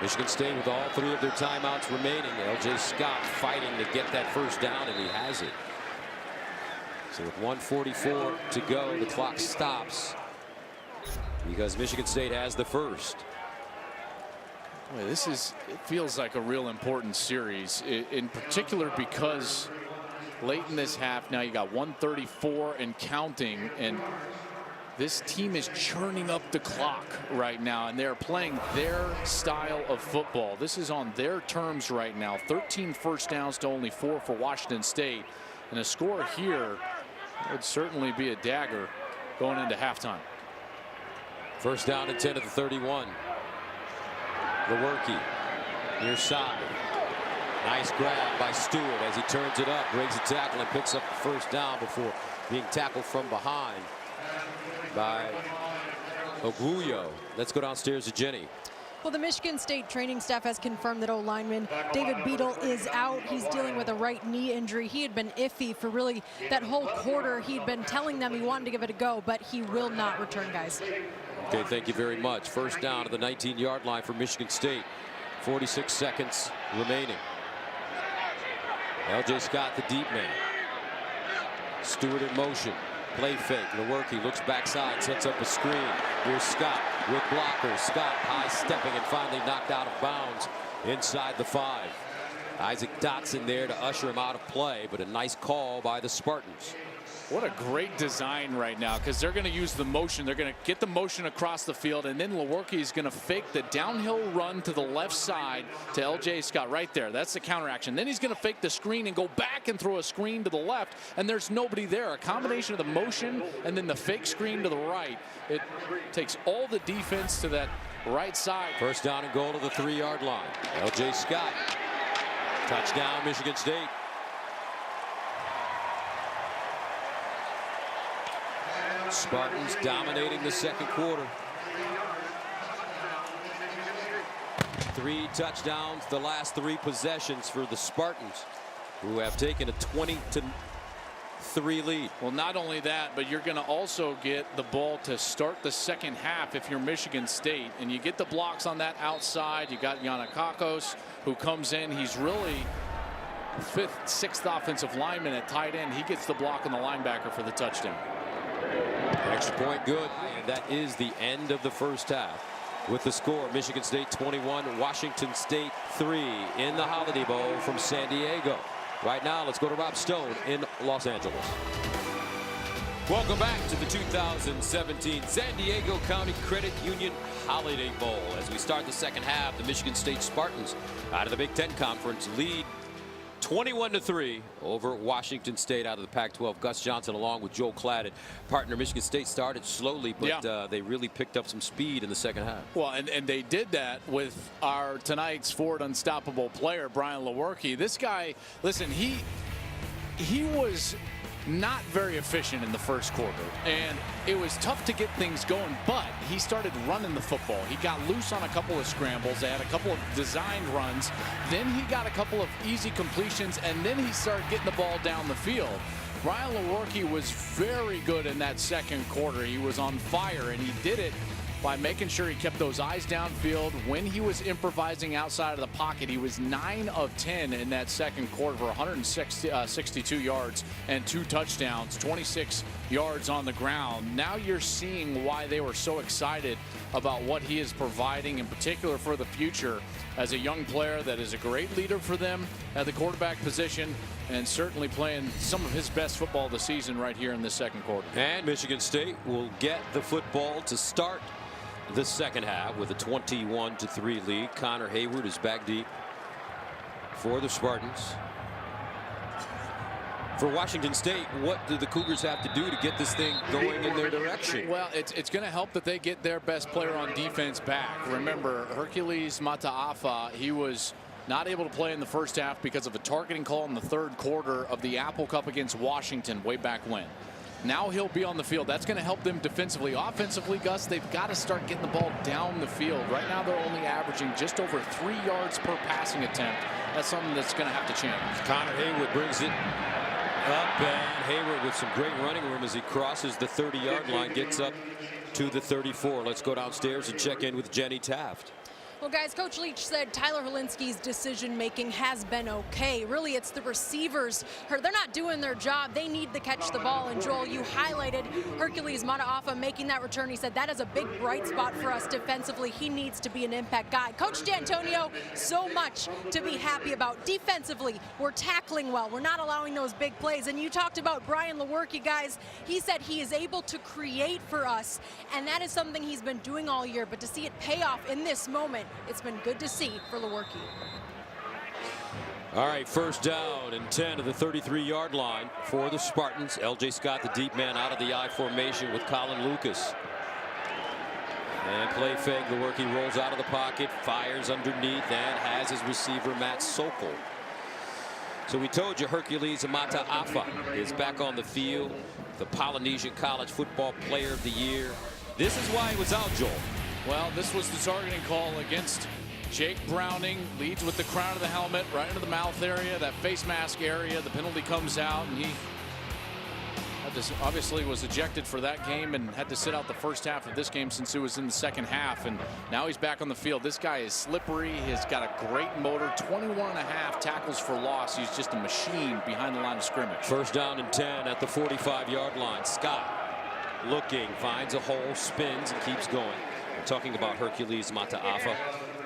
Michigan State with all 3 of their timeouts remaining. L.J. Scott fighting to get that first down, and he has it. So with 1:44 to go, the clock stops because Michigan State has the first. Boy, it feels like a real important series, in particular because late in this half now you got 1:34 and counting, and this team is churning up the clock right now, and they're playing their style of football. This is on their terms right now. 13 first downs to only 4 for Washington State, and a score here would certainly be a dagger going into halftime. First down and 10 at the 31. Lewerke near side. Nice grab by Stewart as he turns it up, breaks a tackle, and picks up the first down before being tackled from behind by Oguyo. Let's go downstairs to Jenny. Well, the Michigan State training staff has confirmed that O-lineman David Beadle is out. He's dealing with a right knee injury. He had been iffy for really that whole quarter. He'd been telling them he wanted to give it a go, but he will not return, guys. Okay, thank you very much. First down at the 19-yard line for Michigan State. 46 seconds remaining. L.J. Scott, the deep man. Stewart in motion. Play fake. Lewerke looks backside, sets up a screen. Here's Scott with blockers. Scott high stepping and finally knocked out of bounds inside the 5. Isaac Dotson there to usher him out of play, but a nice call by the Spartans. What a great design right now, because they're going to use the motion. They're going to get the motion across the field, and then Lewerke is going to fake the downhill run to the left side to L.J. Scott right there. That's the counteraction. Then he's going to fake the screen and go back and throw a screen to the left, and there's nobody there. A combination of the motion and then the fake screen to the right. It takes all the defense to that right side. First down and goal to the 3-yard line. L.J. Scott. Touchdown, Michigan State. Spartans dominating the second quarter. 3 touchdowns the last 3 possessions for the Spartans, who have taken a 20-3 lead. Well, not only that, but you're going to also get the ball to start the second half if you're Michigan State, and you get the blocks on that outside. You got Yanakakos who comes in. He's really 5th, 6th offensive lineman at tight end. He gets the block on the linebacker for the touchdown. Extra point good, and that is the end of the first half. With the score, Michigan State 21, Washington State 3 in the Holiday Bowl from San Diego. Right now, let's go to Rob Stone in Los Angeles. Welcome back to the 2017 San Diego County Credit Union Holiday Bowl. As we start the second half, the Michigan State Spartans out of the Big Ten Conference lead 21-3 over Washington State out of the Pac-12. Gus Johnson along with Joe Claddett, partner. Michigan State started slowly, but they really picked up some speed in the second half. Well, and they did that with our tonight's Ford Unstoppable player, Brian Lewerke. This guy, listen, he was not very efficient in the first quarter, and it was tough to get things going, but he started running the football. He got loose on a couple of scrambles. They had a couple of designed runs. Then he got a couple of easy completions, and then he started getting the ball down the field. Brian Lewerke was very good in that second quarter. He was on fire, and he did it by making sure he kept those eyes downfield. When he was improvising outside of the pocket, he was 9 of 10 in that second quarter for 162 yards and 2 touchdowns, 26 yards on the ground. Now you're seeing why they were so excited about what he is providing, in particular for the future, as a young player that is a great leader for them at the quarterback position, and certainly playing some of his best football this season right here in this second quarter. And Michigan State will get the football to start the second half with a 21-3 lead. Connor Hayward is back deep for the Spartans. For Washington State, what do the Cougars have to do to get this thing going in their direction? Well, it's going to help that they get their best player on defense back. Remember, Hercules Mataafa, he was not able to play in the first half because of a targeting call in the third quarter of the Apple Cup against Washington way back when. Now he'll be on the field. That's going to help them defensively. Offensively, Gus, they've got to start getting the ball down the field. Right now they're only averaging just over 3 yards per passing attempt. That's something that's going to have to change. Connor Hayward brings it up, and Hayward with some great running room as he crosses the 30-yard line, gets up to the 34. Let's go downstairs and check in with Jenny Taft. Well, guys, Coach Leach said Tyler Helinski's decision-making has been okay. Really, it's the receivers. They're not doing their job. They need to catch the ball. And, Joel, you highlighted Hercules Mataafa making that return. He said that is a big bright spot for us defensively. He needs to be an impact guy. Coach D'Antonio, so much to be happy about. Defensively, we're tackling well. We're not allowing those big plays. And you talked about Brian Lewerke, guys. He said he is able to create for us, and that is something he's been doing all year. But to see it pay off in this moment, it's been good to see for Lewerke. All right, first down and 10 to the 33-yard line for the Spartans. L.J. Scott, the deep man, out of the I formation with Colin Lucas. And play fake. Lewerke rolls out of the pocket, fires underneath, and has his receiver Matt Sokol. So we told you Hercules Mataafa is back on the field, the Polynesian College Football Player of the Year. This is why he was out, Joel. Well, this was the targeting call against Jake Browning. Leads with the crown of the helmet right into the mouth area, that face mask area. The penalty comes out, and he obviously was ejected for that game and had to sit out the first half of this game since it was in the second half. And now he's back on the field. This guy is slippery. He's got a great motor. 21.5 tackles for loss. He's just a machine behind the line of scrimmage. First down and 10 at the 45-yard line. Scott looking, finds a hole, spins, and keeps going. We're talking about Hercules Mataafa.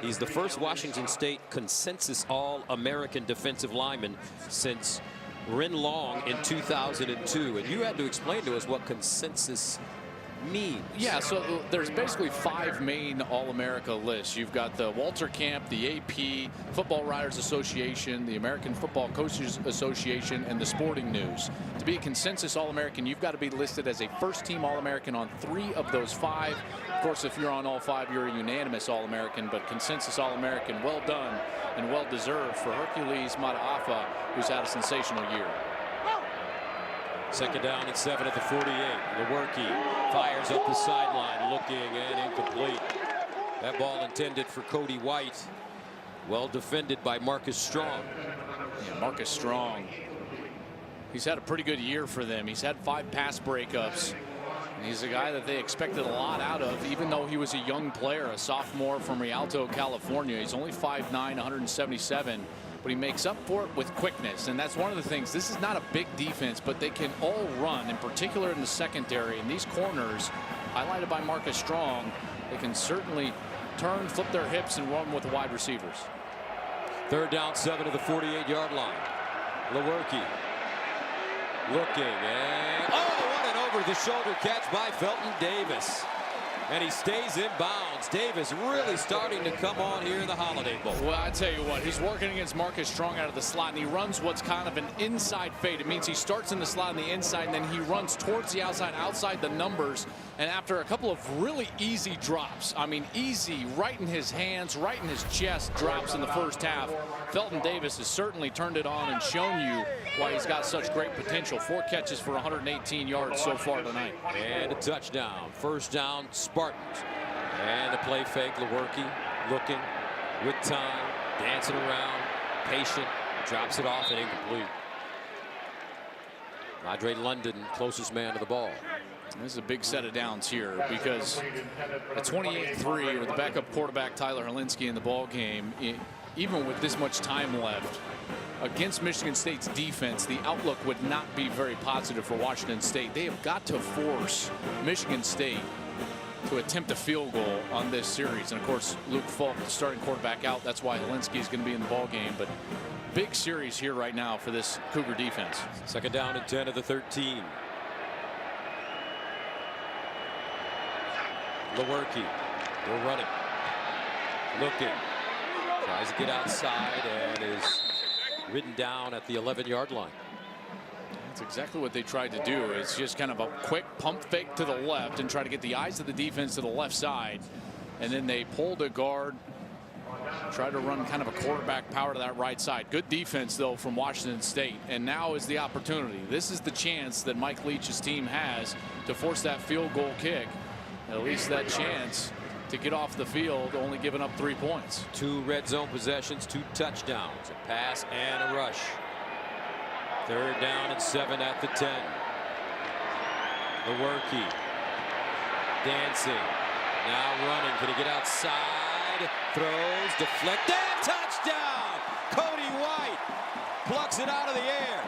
He's the first Washington State consensus All-American defensive lineman since Ren Long in 2002. And you had to explain to us what consensus means. Yeah, so there's basically 5 main All-America lists. You've got the Walter Camp, the AP, Football Writers Association, the American Football Coaches Association, and the Sporting News. To be a consensus All-American, you've got to be listed as a first-team All-American on 3 of those 5. Of course, if you're on all 5, you're a unanimous All-American, but consensus All-American, well done and well-deserved for Hercules Mataafa, who's had a sensational year. Second down and 7 at the 48. Lewerke fires up the sideline, looking, and incomplete. That ball intended for Cody White. Well defended by Marcus Strong. Yeah, Marcus Strong. He's had a pretty good year for them. He's had 5 pass breakups. And he's a guy that they expected a lot out of, even though he was a young player, a sophomore from Rialto, California. He's only 5'9", 177. But he makes up for it with quickness, and that's one of the things. This is not a big defense, but they can all run, in particular in the secondary. And these corners, highlighted by Marcus Strong, they can certainly turn, flip their hips, and run with the wide receivers. Third down, 7 to the 48-yard line. Lewerke looking, and what an over-the-shoulder catch by Felton Davis. And he stays in bounds. Davis really starting to come on here in the Holiday Bowl. Well, I tell you what, he's working against Marcus Strong out of the slot, and he runs what's kind of an inside fade. It means he starts in the slot on the inside, and then he runs towards the outside the numbers. And after a couple of really easy drops, I mean easy, right in his hands, right in his chest drops in the first half, Felton Davis has certainly turned it on and shown you why he's got such great potential. 4 catches for 118 yards so far tonight. And a touchdown. First down, Spartans. And a play fake. Lewerke looking with time, dancing around, patient, drops it off and incomplete. Andre London, closest man to the ball. This is a big set of downs here because at 28-3 with the backup quarterback Tyler Hercules in the ball game, even with this much time left against Michigan State's defense, the outlook would not be very positive for Washington State. They have got to force Michigan State to attempt a field goal on this series. And of course, Luke Falk, the starting quarterback, out. That's why Hercules is going to be in the ball game. But big series here right now for this Cougar defense. Second down and 10 of the 13. Lewerke, they're running, looking, tries to get outside and is ridden down at the 11-yard line. That's exactly what they tried to do. It's just kind of a quick pump fake to the left and try to get the eyes of the defense to the left side. And then they pulled a guard, try to run kind of a quarterback power to that right side. Good defense, though, from Washington State. And now is the opportunity. This is the chance that Mike Leach's team has to force that field goal kick. At least that chance to get off the field, only giving up 3 points. 2 red zone possessions, 2 touchdowns, a pass and a rush. Third down and 7 at the 10. Lewerke dancing, now running. Can he get outside? Throws, deflected, touchdown! Cody White plucks it out of the air.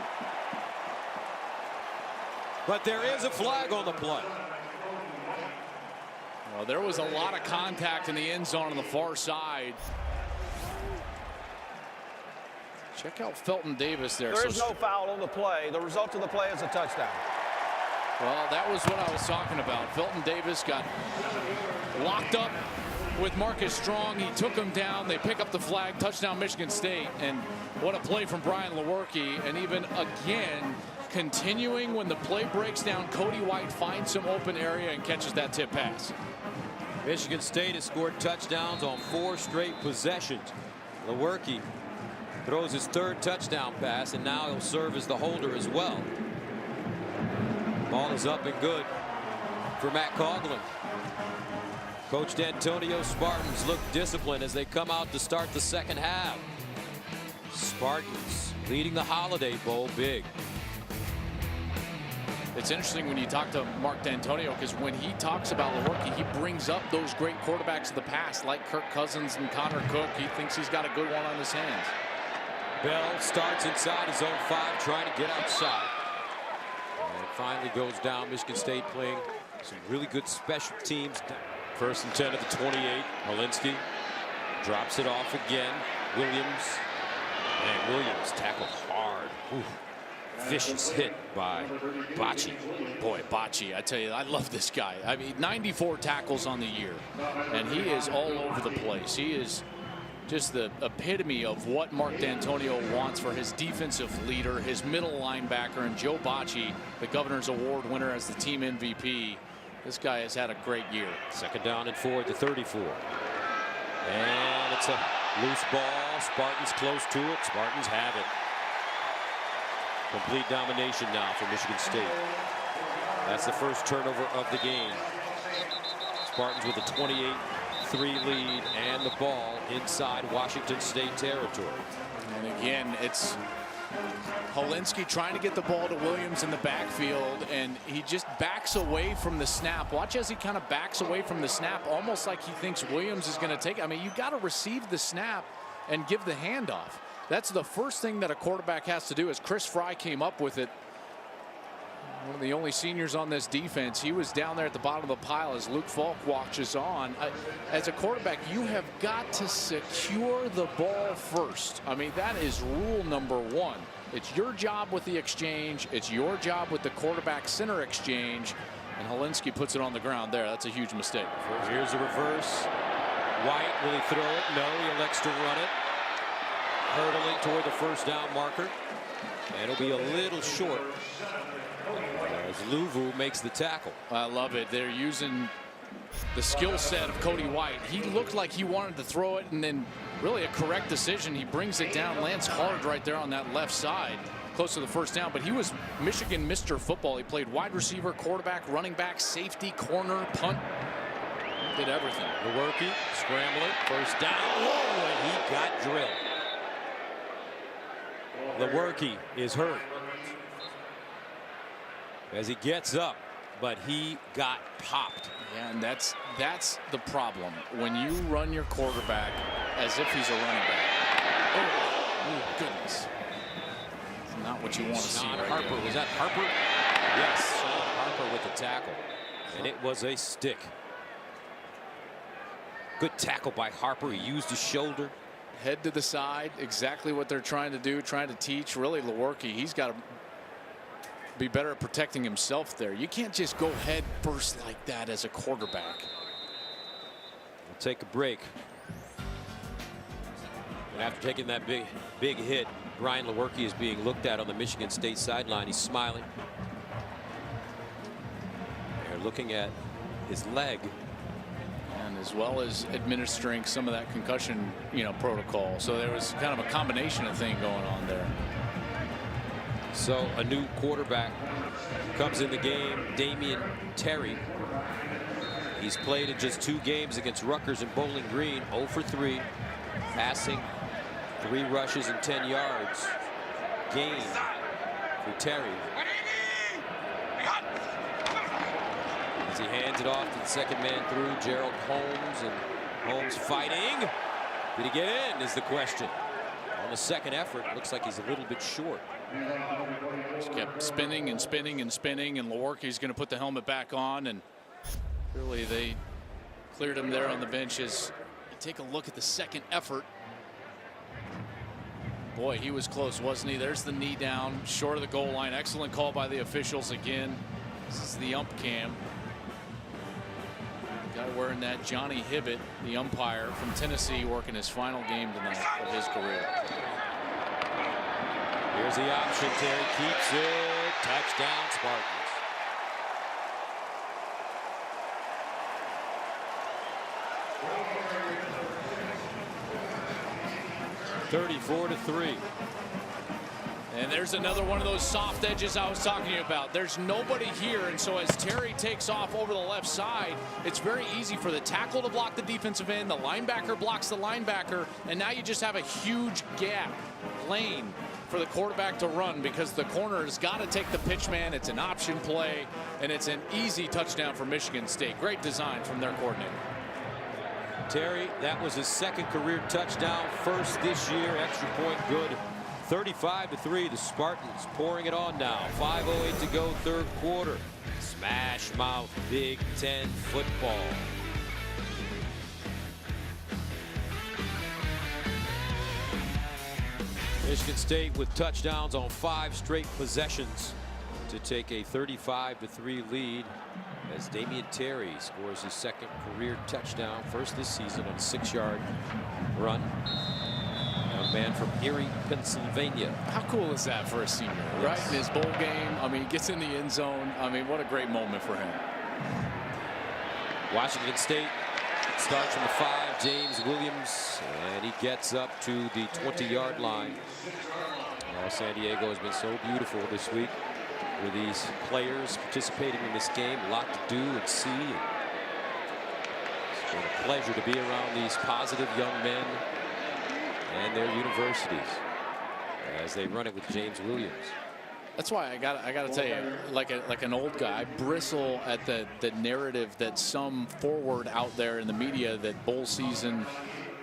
But there is a flag on the play. Well, there was a lot of contact in the end zone on the far side. Check out Felton Davis there. There is no foul on the play. The result of the play is a touchdown. Well, that was what I was talking about. Felton Davis got locked up with Marcus Strong. He took him down. They pick up the flag. Touchdown, Michigan State. And what a play from Brian Lewerke. And even again, continuing when the play breaks down, Cody White finds some open area and catches that tip pass. Michigan State has scored touchdowns on 4 straight possessions. Lewerke throws his 3rd touchdown pass, and now he'll serve as the holder as well. Ball is up and good for Matt Coughlin. Coach D'Antonio's Spartans look disciplined as they come out to start the second half. Spartans leading the Holiday Bowl big. It's interesting when you talk to Mark D'Antonio, because when he talks about Lewerke, he brings up those great quarterbacks of the past like Kirk Cousins and Connor Cook. He thinks he's got a good one on his hands. Bell starts inside his own 5, trying to get outside. And finally goes down. Michigan State playing some really good special teams. First and 10 at the 28. Hercules drops it off again. Williams tackled hard. Ooh. Vicious hit by Bocci. Boy, Bocci, I tell you, I love this guy. I mean, 94 tackles on the year, and he is all over the place. He is just the epitome of what Mark D'Antonio wants for his defensive leader, his middle linebacker, and Joe Bocci, the Governor's Award winner as the team MVP. This guy has had a great year. Second down and 4 at the 34. And it's a loose ball. Spartans close to it. Spartans have it. Complete domination now for Michigan State. That's the first turnover of the game. Spartans with a 28-3 lead and the ball inside Washington State territory. And again, it's Hercules trying to get the ball to Williams in the backfield, and he just backs away from the snap. Watch as he kind of backs away from the snap, almost like he thinks Williams is going to take it. I mean, you got to receive the snap and give the handoff. That's the first thing that a quarterback has to do. As Chris Fry came up with it, one of the only seniors on this defense, he was down there at the bottom of the pile as Luke Falk watches on. As a quarterback, you have got to secure the ball first. I mean, that is rule number 1. It's your job with the exchange. It's your job with the quarterback center exchange. And Hercules puts it on the ground there. That's a huge mistake. Here's the reverse. White, will he throw it? No, he elects to run it. Hurdling toward the first down marker. And it'll be a little short as Luvu makes the tackle. I love it. They're using the skill set of Cody White. He looked like he wanted to throw it, and then really a correct decision. He brings it down, lands hard right there on that left side, close to the first down. But he was Michigan Mr. Football. He played wide receiver, quarterback, running back, safety, corner, punt. Did everything. Lewerke scrambling, first down. Whoa, and he got drilled. Lewerke is hurt. As he gets up, but he got popped. Yeah, and that's the problem when you run your quarterback as if he's a running back. Oh, goodness. It's not what you want to see right Harper, there. was that Harper? Yes, Harper with the tackle, and it was a stick. Good tackle by Harper. He used his shoulder. Head to the side, exactly what they're trying to do, trying to teach. Really, Lewerke, he's got to be better at protecting himself there. You can't just go head first like that as a quarterback. We'll take a break. And after taking that big hit, Brian Lewerke is being looked at on the Michigan State sideline. He's smiling. They're looking at his leg. And as well as administering some of that concussion, protocol. So there was kind of a combination of thing going on there. So a new quarterback comes in the game, Damian Terry. He's played in just 2 games against Rutgers and Bowling Green, 0 for 3, passing 3 rushes and 10 yards. Gain for Terry. As he hands it off to the second man through, Gerald Holmes, and Holmes fighting. Did he get in is the question. On the second effort, looks like he's a little bit short. Just kept spinning and spinning and spinning, and Lewerke's going to put the helmet back on, and really they cleared him there on the benches. Take a look at the second effort. Boy, he was close, wasn't he? There's the knee down, short of the goal line. Excellent call by the officials again. This is the ump cam. Guy wearing that, Johnny Hibbett, the umpire from Tennessee, working his final game tonight of his career. Here's the option. Terry keeps it. Touchdown, Spartans. (34-3). And there's another one of those soft edges I was talking to you about. There's nobody here, and so as Terry takes off over the left side, it's very easy for the tackle to block the defensive end, the linebacker blocks the linebacker, and now you just have a huge gap, lane, for the quarterback to run because the corner has got to take the pitch man. It's an option play, and it's an easy touchdown for Michigan State. Great design from their coordinator. Terry, that was his second career touchdown, first this year. Extra point good. 35-3. The Spartans pouring it on now. 5:08 to go, third quarter. Smash mouth Big Ten football. Michigan State with touchdowns on 5 straight possessions to take a 35-3 lead as Damian Terry scores his second career touchdown, first this season on a 6-yard run. Young man from Erie, Pennsylvania. How cool is that for a senior, right? In his bowl game, I mean, he gets in the end zone. I mean, what a great moment for him. Washington State starts from the 5, James Williams, and he gets up to the 20-yard line. San Diego has been so beautiful this week with these players participating in this game. A lot to do and see. It's been a pleasure to be around these positive young men and their universities as they run it with James Williams. That's why I got to tell you, like an old guy, I bristle at the narrative that some forward out there in the media that bowl season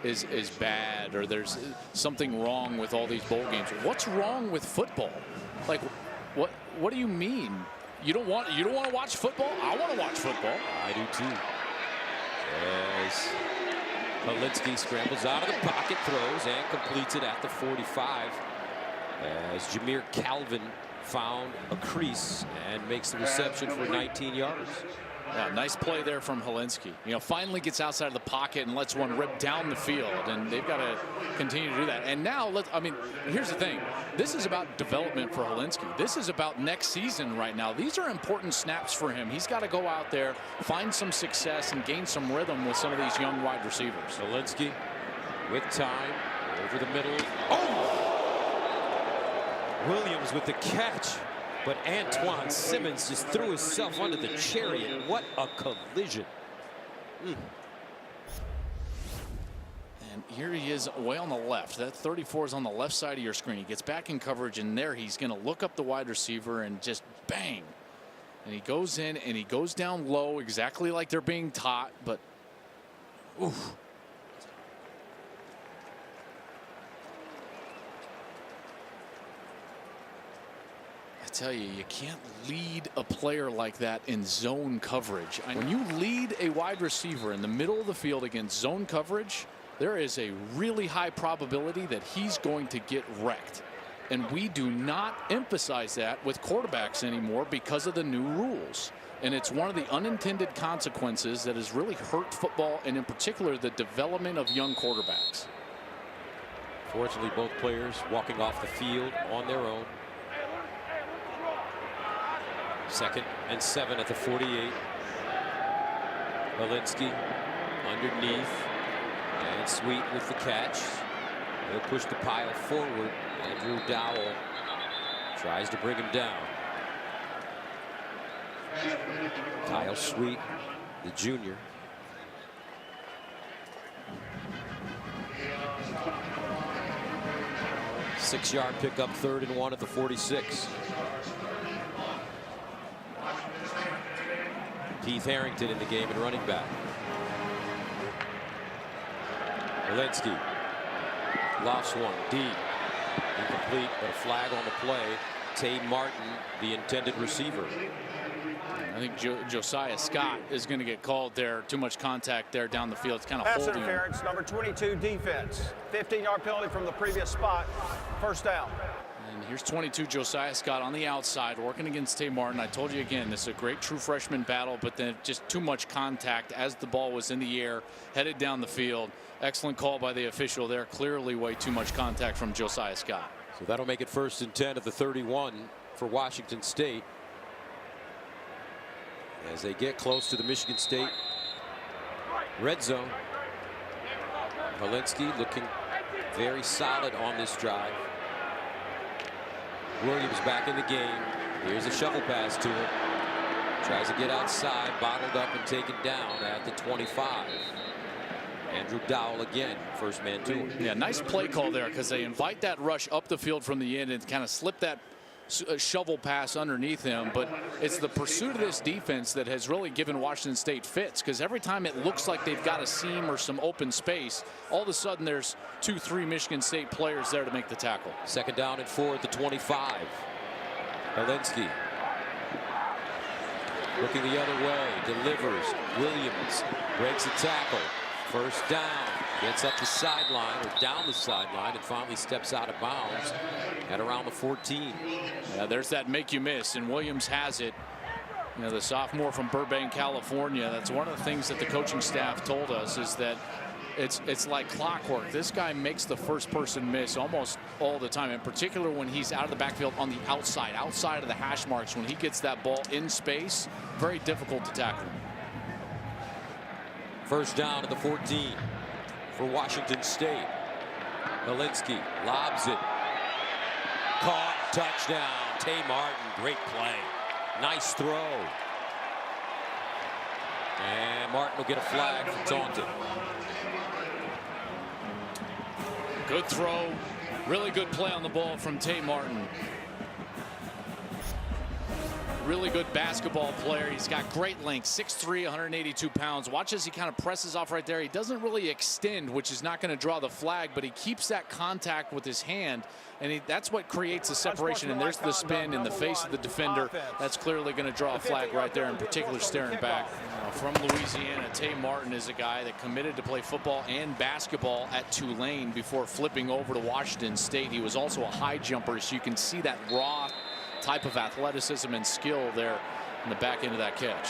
is bad or there's something wrong with all these bowl games. What's wrong with football? Like, what do you mean? You don't want to watch football? I want to watch football. I do too. As Malinsky scrambles out of the pocket, throws and completes it at the 45. As Jameer Calvin found a crease and makes the reception for 19 yards. Yeah, nice play there from Malinsky. Finally gets outside of the pocket and lets one rip down the field, and they've got to continue to do that. And now, here's the thing. This is about development for Malinsky. This is about next season right now. These are important snaps for him. He's got to go out there, find some success, and gain some rhythm with some of these young wide receivers. Malinsky with time over the middle. Oh! Williams with the catch. But Antoine Simmons just threw himself under the chariot. What a collision. And here he is way on the left. That 34 is on the left side of your screen. He gets back in coverage, and there he's going to look up the wide receiver and just bang. And he goes in and he goes down low, exactly like they're being taught, but oof. I tell you, you can't lead a player like that in zone coverage. When you lead a wide receiver in the middle of the field against zone coverage, there is a really high probability that he's going to get wrecked. And we do not emphasize that with quarterbacks anymore because of the new rules. And it's one of the unintended consequences that has really hurt football, and in particular the development of young quarterbacks. Fortunately, both players walking off the field on their own. 2nd and 7 at the 48. Walensky underneath, and Sweet with the catch. They'll push the pile forward. Andrew Dowell tries to bring him down. Kyle Sweet, the junior. Six-yard pickup, 3rd and 1 at the 46. Keith Harrington in the game and running back. Walensky lost one deep. Incomplete, but a flag on the play. Tay Martin, the intended receiver. I think Josiah Scott is going to get called there. Too much contact there down the field. It's kind of Pass holding interference, number 22 defense. 15-yard penalty from the previous spot. First down. And here's 22 Josiah Scott on the outside working against Tay Martin. I told you again, this is a great true freshman battle, but then just too much contact as the ball was in the air, headed down the field. Excellent call by the official there. Clearly way too much contact from Josiah Scott. So that'll make it 1st and 10 at the 31 for Washington State. As they get close to the Michigan State red zone. Walensky looking very solid on this drive. Williams back in the game. Here's a shovel pass to him. Tries to get outside, bottled up and taken down at the 25. Andrew Dowell again, first man to him. Yeah, nice play call there, because they invite that rush up the field from the end and kind of slip that shovel pass underneath him. But it's the pursuit of this defense that has really given Washington State fits, because every time it looks like they've got a seam or some open space, all of a sudden there's 2-3 Michigan State players there to make the tackle. 2nd down and 4 at the 25. Walensky looking the other way, delivers. Williams breaks a tackle. First down, gets up the sideline or down the sideline and finally steps out of bounds at around the 14. Yeah, there's that make you miss, and Williams has it. You know, the sophomore from Burbank, California. That's one of the things that the coaching staff told us, is that it's like clockwork. This guy makes the first person miss almost all the time, in particular when he's out of the backfield on the outside of the hash marks. When he gets that ball in space, very difficult to tackle. First down at the 14 for Washington State. Walensky lobs it. Caught, touchdown. Tay Martin, great play. Nice throw. And Martin will get a flag for taunting. Good throw. Really good play on the ball from Tay Martin. Really good basketball player. He's got great length, 6'3", 182 pounds. Watch as he kind of presses off right there. He doesn't really extend, which is not going to draw the flag, but he keeps that contact with his hand, and that's what creates the separation. And there's the spin in the face of the defender. That's clearly going to draw a flag right there, in particular staring back. From Louisiana, Tay Martin is a guy that committed to play football and basketball at Tulane before flipping over to Washington State. He was also a high jumper, so you can see that raw type of athleticism and skill there in the back end of that catch.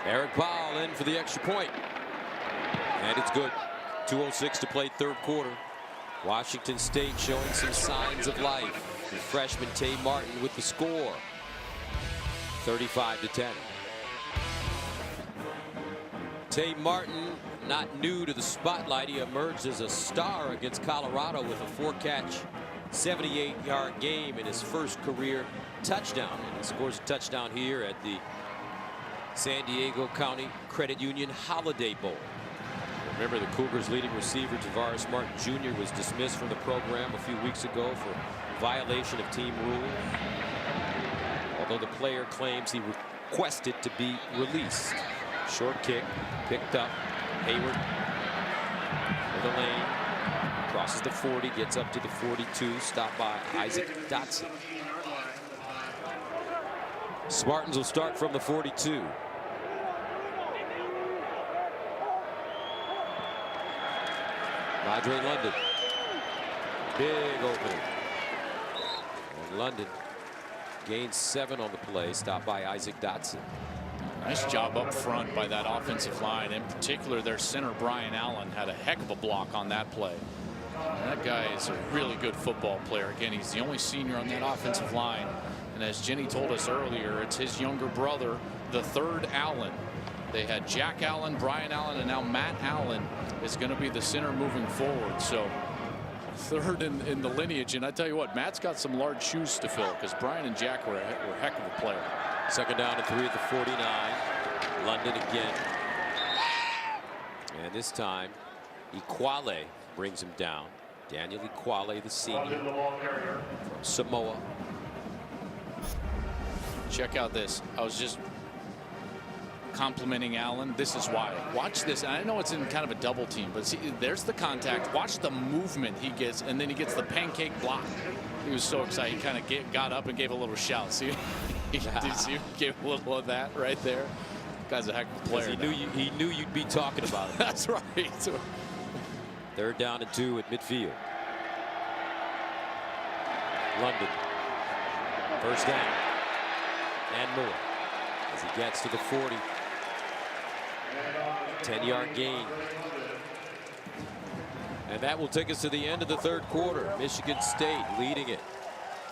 Eric Powell in for the extra point. And it's good. 2:06 to play, 3rd quarter. Washington State showing some signs of life. The freshman Tay Martin with the score. 35-10. Tay Martin, not new to the spotlight. He emerged as a star against Colorado with a 4-catch, 78-yard game in his first career touchdown. And he scores a touchdown here at the San Diego County Credit Union Holiday Bowl. Remember, the Cougars' leading receiver, Tavares Martin Jr., was dismissed from the program a few weeks ago for violation of team rules. although the player claims he requested to be released. Short kick picked up. Hayward in the lane. Crosses the 40, gets up to the 42, stopped by Isaac Dotson. Spartans will start from the 42. Andre London. Big opening. And London gains 7 on the play, stopped by Isaac Dotson. Nice job up front by that offensive line. In particular, their center, Brian Allen, had a heck of a block on that play. That guy is a really good football player. Again, he's the only senior on that offensive line. And as Jenny told us earlier, it's his younger brother, the third Allen. They had Jack Allen, Brian Allen, and now Matt Allen is going to be the center moving forward. So third in the lineage. And I tell you what, Matt's got some large shoes to fill because Brian and Jack were a heck of a player. Second down and 3 at the 49. London again. And this time, Equale brings him down. Daniel Equale, the senior from Samoa. Check out this. I was just complimenting Allen. This is why. Watch this. And I know it's in kind of a double team, but see, there's the contact. Watch the movement he gets, and then he gets the pancake block. He was so excited. He kind of got up and gave a little shout. See, did you see him give a little of that right there? Guy's a heck of a player. He knew you'd be talking about it. That's right. Third down and 2 at midfield. London. First down. And more. As he gets to the 40. 10-yard gain. And that will take us to the end of the third quarter. Michigan State leading it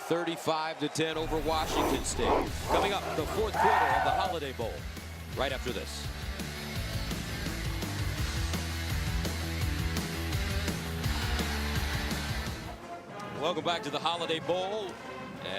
35-10 over Washington State. Coming up, the fourth quarter of the Holiday Bowl. Right after this. Welcome back to the Holiday Bowl.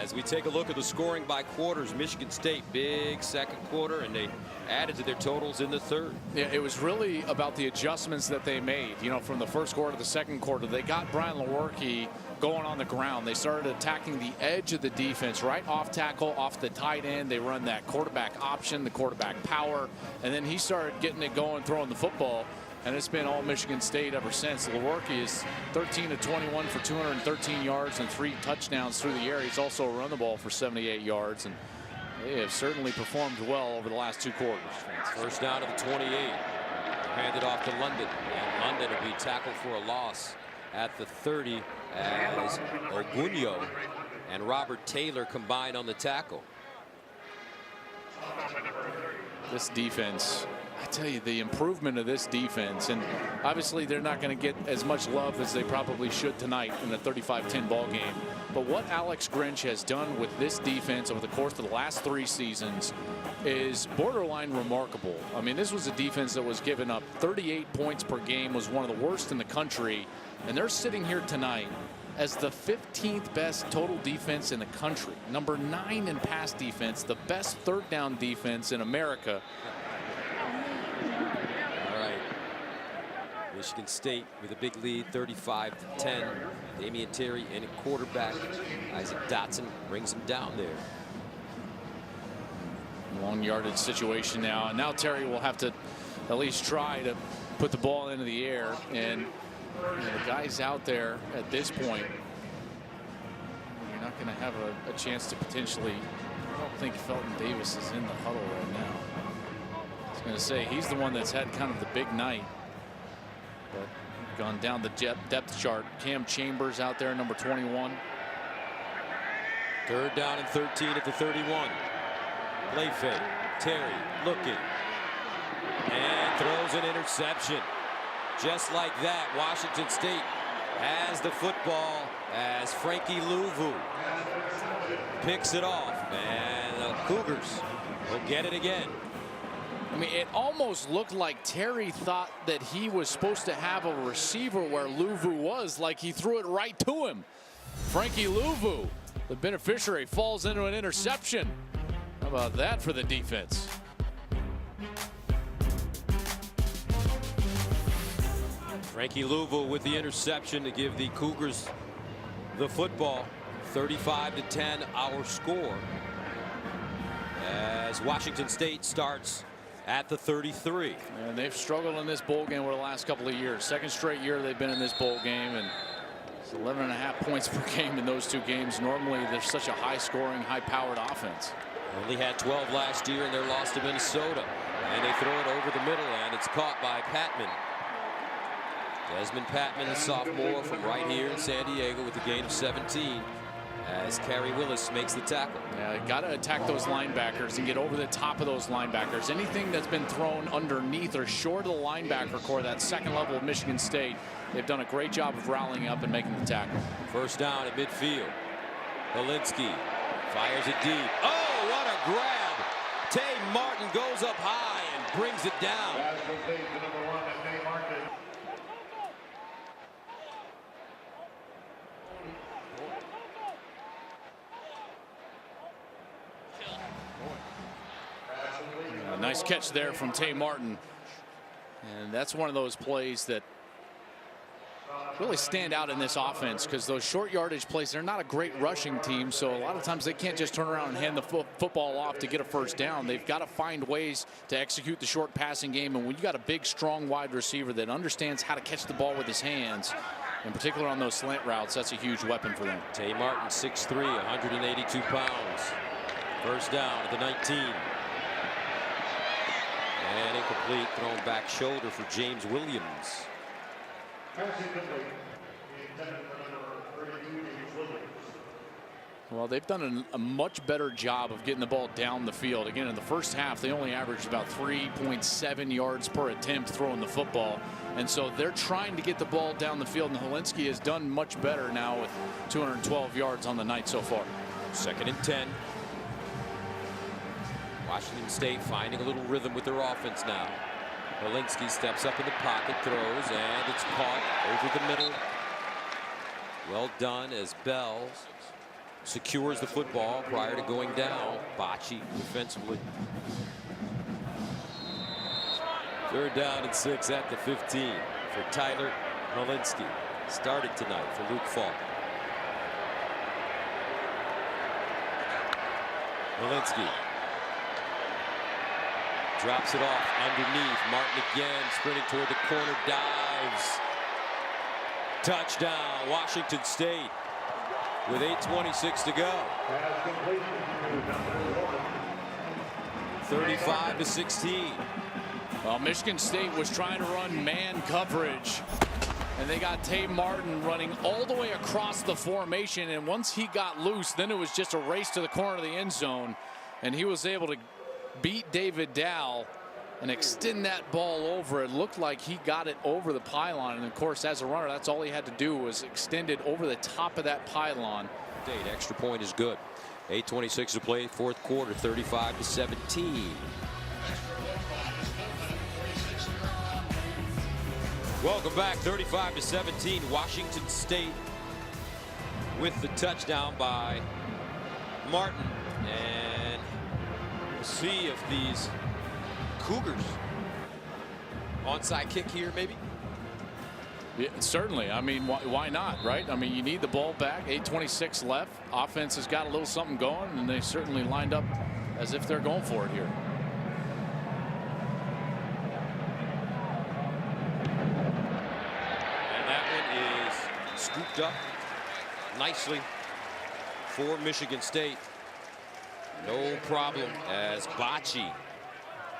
As we take a look at the scoring by quarters, Michigan State, big second quarter, and they added to their totals in the third. Yeah, it was really about the adjustments that they made. You know, from the first quarter to the second quarter, they got Brian Lewerke going on the ground. They started attacking the edge of the defense, right off tackle, off the tight end. They run that quarterback option, the quarterback power, and then he started getting it going, throwing the football. And it's been all Michigan State ever since. Lewerke is 13 of 21 for 213 yards and 3 touchdowns through the air. He's also run the ball for 78 yards, and they have certainly performed well over the last 2 quarters. First down to the 28. Handed off to London, and London will be tackled for a loss at the 30 as Ogunyo and Robert Taylor combine on the tackle. This defense, I tell you, the improvement of this defense, and obviously they're not going to get as much love as they probably should tonight in the 35-10 ball game. But what Alex Grinch has done with this defense over the course of the last 3 seasons is borderline remarkable. I mean, this was a defense that was giving up 38 points per game, was one of the worst in the country, and they're sitting here tonight as the 15th best total defense in the country, number 9 in pass defense, the best third down defense in America. All right. Michigan State with a big lead, 35-10. Damian Terry in at quarterback. Isaac Dotson brings him down there. Long yardage situation now. And now Terry will have to at least try to put the ball into the air. And you know, the guys out there at this point, you're not going to have a chance to potentially. I don't think Felton Davis is in the huddle right now. I was going to say he's the one that's had kind of the big night, but gone down the depth chart. Cam Chambers out there, number 21. Third down and 13 at the 31. Play fake. Terry looking and throws an interception. Just like that, Washington State has the football as Frankie Louvu picks it off, and the Cougars will get it again. I mean, it almost looked like Terry thought that he was supposed to have a receiver where Louvu was, like he threw it right to him. Frankie Louvu, the beneficiary, falls into an interception. How about that for the defense? Frankie Louvu with the interception to give the Cougars the football. 35-10 our score. as Washington State starts at the 33. And they've struggled in this bowl game over the last couple of years. Second straight year they've been in this bowl game, and it's 11.5 points per game in those two games. Normally there's such a high scoring, high powered offense. Only had 12 last year in their loss to Minnesota. And they throw it over the middle, and it's caught by Patman. Desmond Patman, a sophomore from right here in San Diego, with a gain of 17 as Kerry Willis makes the tackle. Yeah, got to attack those linebackers and get over the top of those linebackers. Anything that's been thrown underneath or short of the linebacker core, that second level of Michigan State, they've done a great job of rallying up and making the tackle. First down at midfield. Helinski fires it deep. Oh, what a grab! Tay Martin goes up high and brings it down. A nice catch there from Tay Martin. And that's one of those plays that really stand out in this offense, because those short yardage plays, they're not a great rushing team, so a lot of times they can't just turn around and hand the football off to get a first down. They've got to find ways to execute the short passing game, and when you got a big, strong wide receiver that understands how to catch the ball with his hands, in particular on those slant routes, that's a huge weapon for them. Tay Martin, 6'3", 182 pounds. First down at the 19. And incomplete, thrown back shoulder for James Williams. Well, they've done a much better job of getting the ball down the field. Again, in the first half, they only averaged about 3.7 yards per attempt throwing the football. And so they're trying to get the ball down the field, and Helinski has done much better now with 212 yards on the night so far. 2nd and 10. Washington State finding a little rhythm with their offense now. Helinski steps up in the pocket, throws, and it's caught over the middle. Well done as Bell secures the football prior to going down. Bocce defensively. 3rd down and 6 at the 15 for Tyler Helinski. Started tonight for Luke Falk. Helinski drops it off underneath. Martin again sprinting toward the corner, dives. Touchdown, Washington State, with 8:26 to go. 35-16. Well, Michigan State was trying to run man coverage, and they got Tay Martin running all the way across the formation, and once he got loose, then it was just a race to the corner of the end zone, and he was able to beat David Dow and extend that ball over. It looked like he got it over the pylon, and of course, as a runner, that's all he had to do was extend it over the top of that pylon. Extra point is good. 8:26 to play, 4th quarter, 35-17. Welcome back, 35-17. Washington State with the touchdown by Martin. And we'll see if these Cougars onside kick here, maybe. Yeah, certainly. I mean, why not, right? I mean, you need the ball back. 8:26 left. Offense has got a little something going, and they certainly lined up as if they're going for it here. And that one is scooped up nicely for Michigan State. No problem as Bocce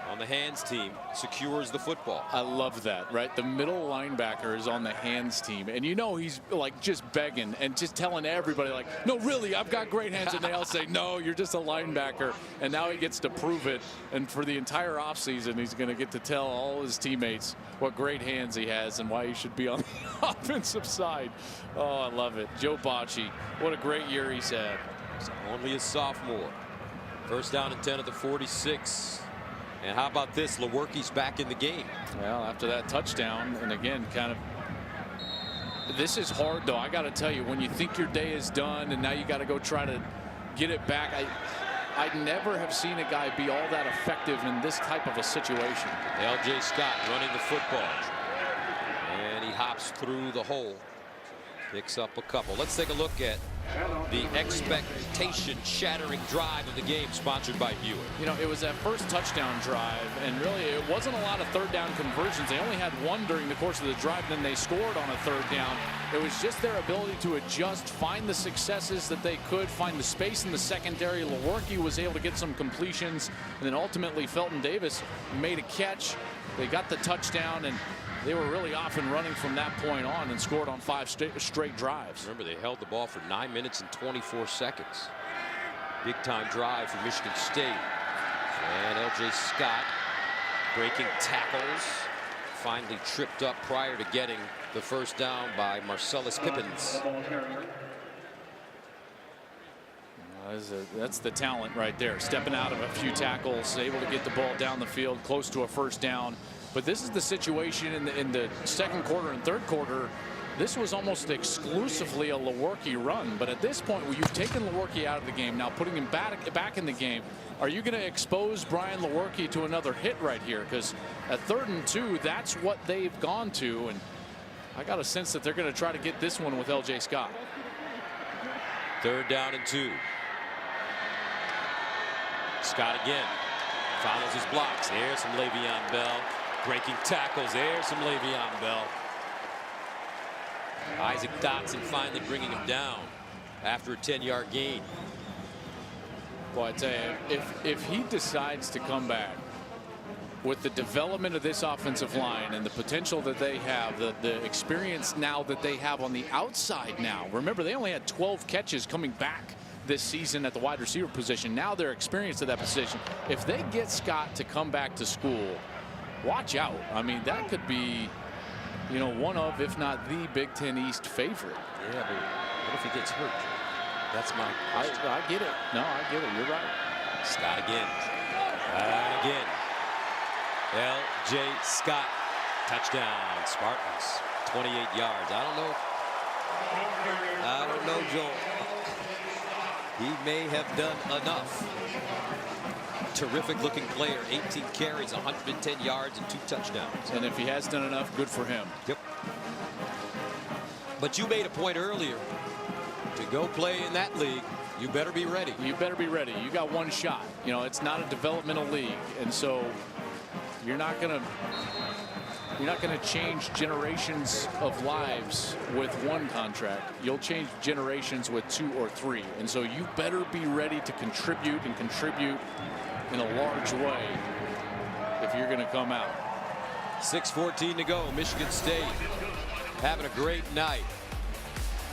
on the hands team secures the football. I love that, right? The middle linebacker is on the hands team, and you know he's like just begging and just telling everybody like, no, really, I've got great hands, and they all say, no, you're just a linebacker. And now he gets to prove it, and for the entire offseason, he's going to get to tell all his teammates what great hands he has and why he should be on the offensive side. Oh, I love it. Joe Bocce, what a great year he's had. He's only a sophomore. First down and 10 at the 46. And how about this? Lewerke's back in the game. Well, after that touchdown, and again, kind of, this is hard though. I got to tell you, when you think your day is done and now you got to go try to get it back, I never have seen a guy be all that effective in this type of a situation. L.J. Scott running the football, and he hops through the hole. Picks up a couple. Let's take a look at the expectation-shattering drive of the game, sponsored by Buick. You know, it was that first touchdown drive, and really it wasn't a lot of third down conversions. They only had one during the course of the drive, and then they scored on a third down. It was just their ability to adjust, find the successes that they could, find the space in the secondary. Lewerke was able to get some completions, and then ultimately Felton Davis made a catch. They got the touchdown, and they were really off and running from that point on and scored on 5 straight drives. Remember, they held the ball for 9 minutes and 24 seconds. Big time drive for Michigan State. And L.J. Scott breaking tackles. Finally tripped up prior to getting the first down by Marcellus Pippins. That's the talent right there. Stepping out of a few tackles, able to get the ball down the field, close to a first down. But this is the situation in the second quarter and third quarter. This was almost exclusively a Lewerke run. But at this point, you've taken Lewerke out of the game. Now putting him back in the game. Are you going to expose Brian Lewerke to another hit right here? Because at 3rd and 2, that's what they've gone to. And I got a sense that they're going to try to get this one with L.J. Scott. 3rd down and 2. Scott again follows his blocks. There's some Le'Veon Bell. Breaking tackles. There's some Le'Veon Bell. Isaac Dotson finally bringing him down after a 10-yard gain. Boy, I tell you, if he decides to come back with the development of this offensive line and the potential that they have, the experience now that they have on the outside now. Remember, they only had 12 catches coming back this season at the wide receiver position. Now their experience at that position. If they get Scott to come back to school, watch out. I mean, that could be, you know, one of, if not the Big Ten East favorite. Yeah, but what if he gets hurt? That's my question. I get it. No, I get it. You're right. Scott again. And again. L.J. Scott. Touchdown. Spartans. 28 yards. I don't know, Joel. He may have done enough. Terrific looking player. 18 carries, 110 yards, and 2 touchdowns. And if he has done enough, good for him. Yep. But you made a point earlier. To go play in that league, you better be ready. You better be ready. You got one shot. You know, it's not a developmental league, and so you're not gonna change generations of lives with one contract. You'll change generations with 2 or 3, and so you better be ready to contribute and contribute in a large way if you're going to come out. 6:14 to go. Michigan State having a great night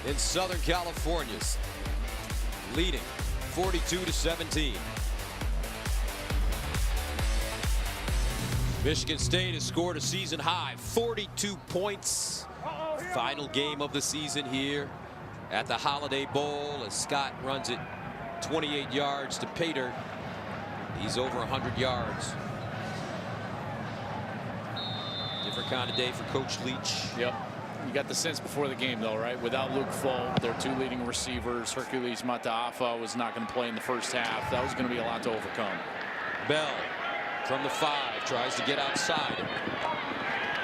in Southern California, leading 42-17. Michigan State has scored a season high 42 points. Final game of the season here at the Holiday Bowl as Scott runs it 28 yards to Pater. He's over 100 yards. Different kind of day for Coach Leach. Yep. You got the sense before the game, though, right? Without Luke Falk, their 2 leading receivers, Hercules Mataafa was not going to play in the first half. That was going to be a lot to overcome. Bell from the 5 tries to get outside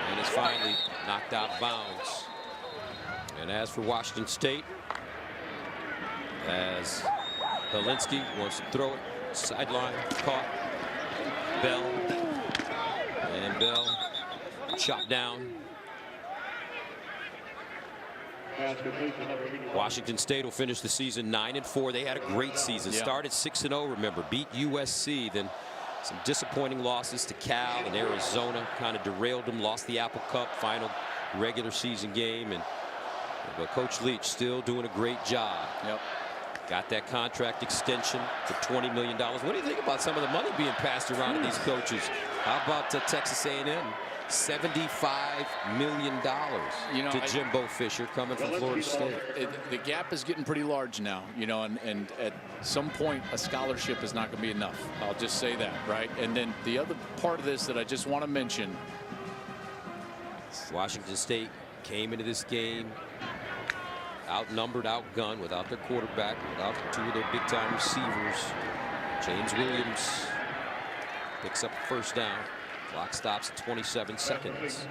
and is finally knocked out of bounds. And as for Washington State, as Helinski wants to throw it, sideline caught. Bell, and Bell chopped down. Washington State will finish the season 9-4. They had a great season. Yeah. Started 6-0, remember, beat USC, then some disappointing losses to Cal and Arizona kind of derailed them. Lost the Apple Cup final regular season game, but Coach Leach still doing a great job. Yep. Got that contract extension for $20 million. What do you think about some of the money being passed around to these coaches? How about Texas A&M? $75 million, you know, to Jimbo Fisher coming from Florida State. The gap is getting pretty large now, you know, and at some point a scholarship is not going to be enough. I'll just say that, right? And then the other part of this that I just want to mention. Washington State came into this game outnumbered, outgunned, without their quarterback, without 2 of their big-time receivers. James Williams picks up a first down. Clock stops at 27 seconds.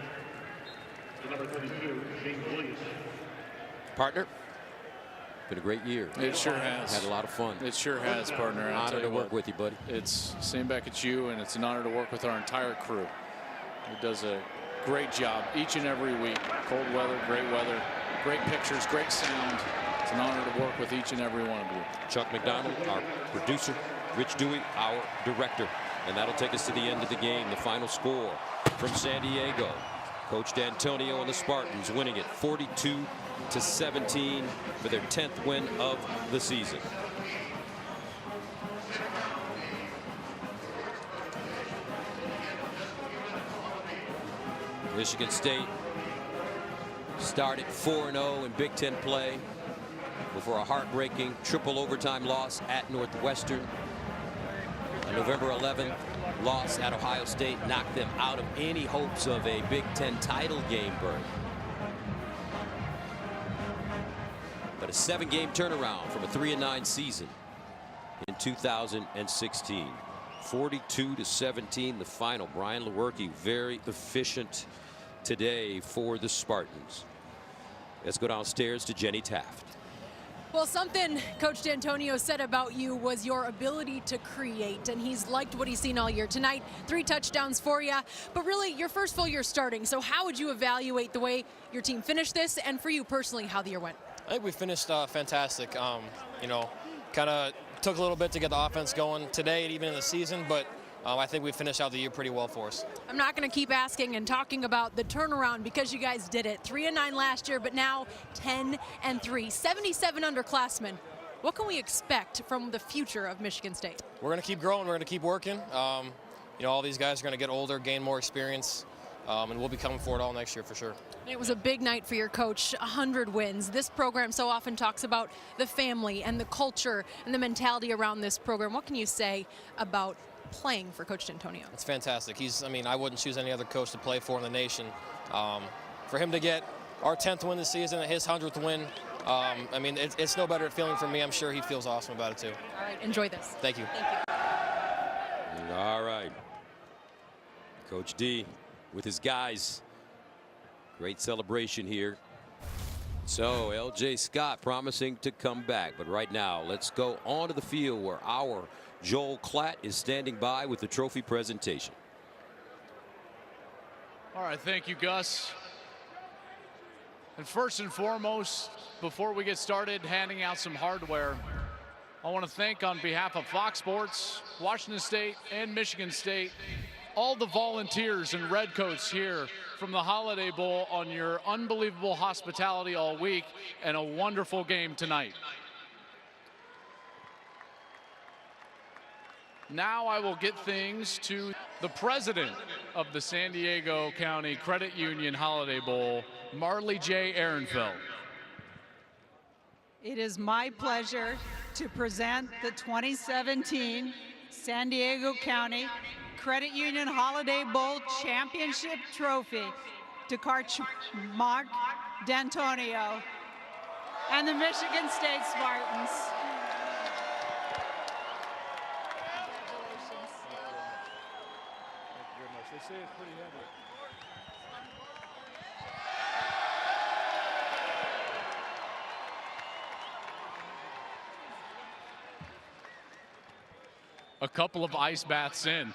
Partner, been a great year. It sure has. Had a lot of fun. It sure has, partner. Honor to work with you, buddy. It's same back at you, and it's an honor to work with our entire crew. It does a great job each and every week. Cold weather, great pictures, great sound. It's an honor to work with each and every one of you. Chuck McDonald, our producer. Rich Dewey, our director. And that'll take us to the end of the game. The final score from San Diego. Coach D'Antonio and the Spartans winning it 42-17 for their 10th win of the season. Michigan State started 4-0 in Big Ten play before a heartbreaking triple overtime loss at Northwestern. A November 11th loss at Ohio State knocked them out of any hopes of a Big Ten title game berth. But a 7-game turnaround from a 3-9 season in 2016. 42-17 the final. Brian Lewerke very efficient today for the Spartans. Let's go downstairs to Jenny Taft. Well, something Coach D'Antonio said about you was your ability to create, and he's liked what he's seen all year. Tonight, 3 touchdowns for you, but really your first full year starting. So how would you evaluate the way your team finished this, and for you personally, how the year went? I think we finished fantastic. You know, kind of took a little bit to get the offense going today and even in the season, but I think we finished out the year pretty well for us. I'm not going to keep asking and talking about the turnaround because you guys did it. 3-9 last year, but now 10-3. 77 underclassmen. What can we expect from the future of Michigan State? We're going to keep growing. We're going to keep working. You know, all these guys are going to get older, gain more experience, and we'll be coming for it all next year for sure. It was a big night for your coach, 100 wins. This program so often talks about the family and the culture and the mentality around this program. What can you say about playing for Coach D'Antonio? It's fantastic. I mean, I wouldn't choose any other coach to play for in the nation. For him to get our 10th win this season, his 100th win, I mean, it's no better feeling for me. I'm sure he feels awesome about it too. All right, enjoy this. Thank you. Thank you. All right. Coach D with his guys. Great celebration here. So L.J. Scott promising to come back. But right now, let's go onto the field where our Joel Klatt is standing by with the trophy presentation. All right, thank you, Gus. And first and foremost, before we get started handing out some hardware, I want to thank on behalf of Fox Sports, Washington State, and Michigan State, all the volunteers and redcoats here from the Holiday Bowl on your unbelievable hospitality all week and a wonderful game tonight. Now I will get things to the president of the San Diego County Credit Union Holiday Bowl, Marley J. Ehrenfeld. It is my pleasure to present the 2017 San Diego County Credit Union Holiday Bowl Championship Trophy to Coach Mark D'Antonio and the Michigan State Spartans. They say it's pretty heavy. A couple of ice baths in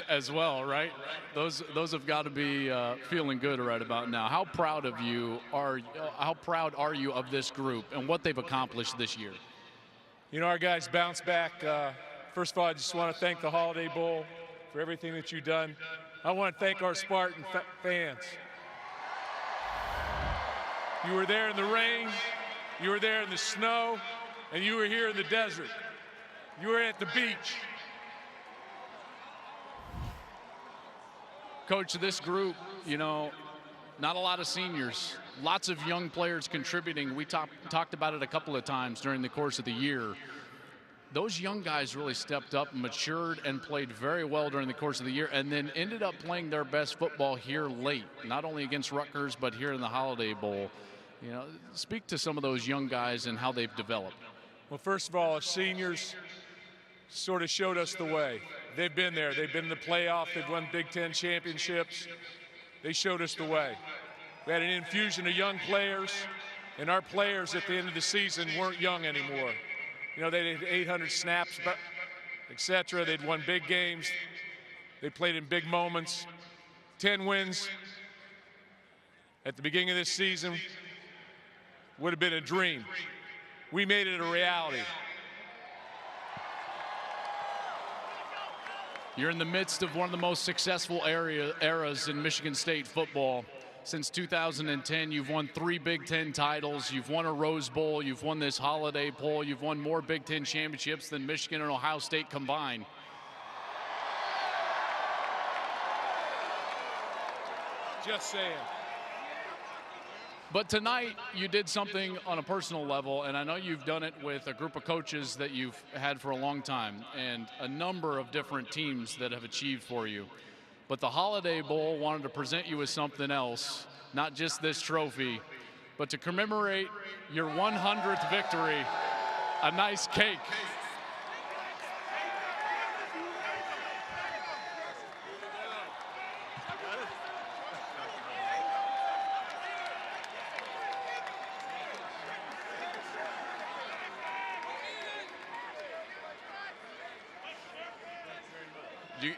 as well, right? Those have got to be feeling good right about now. How proud of you are? How proud are you of this group and what they've accomplished this year? You know, our guys bounced back. First of all, I just want to thank the Holiday Bowl for everything that you've done. I want to thank our Spartan fans. You were there in the rain, you were there in the snow, and you were here in the desert. You were at the beach. Coach, this group, you know, not a lot of seniors, lots of young players contributing. We talked about it a couple of times during the course of the year. Those young guys really stepped up, matured, and played very well during the course of the year, and then ended up playing their best football here late, not only against Rutgers, but here in the Holiday Bowl. You know, speak to some of those young guys and how they've developed. Well, first of all, seniors sort of showed us the way. They've been there. They've been in the playoff. They've won Big Ten championships. They showed us the way. We had an infusion of young players. and our players at the end of the season weren't young anymore. You know, they had 800 snaps, etc. They'd won big games. They played in big moments. 10 wins at the beginning of this season would have been a dream. We made it a reality. You're in the midst of one of the most successful eras in Michigan State football. Since 2010, you've won 3 Big Ten titles. You've won a Rose Bowl. You've won this Holiday Bowl. You've won more Big Ten championships than Michigan and Ohio State combined. Just saying. But tonight, you did something on a personal level, and I know you've done it with a group of coaches that you've had for a long time and a number of different teams that have achieved for you. But the Holiday Bowl wanted to present you with something else, not just this trophy, but to commemorate your 100th victory, a nice cake.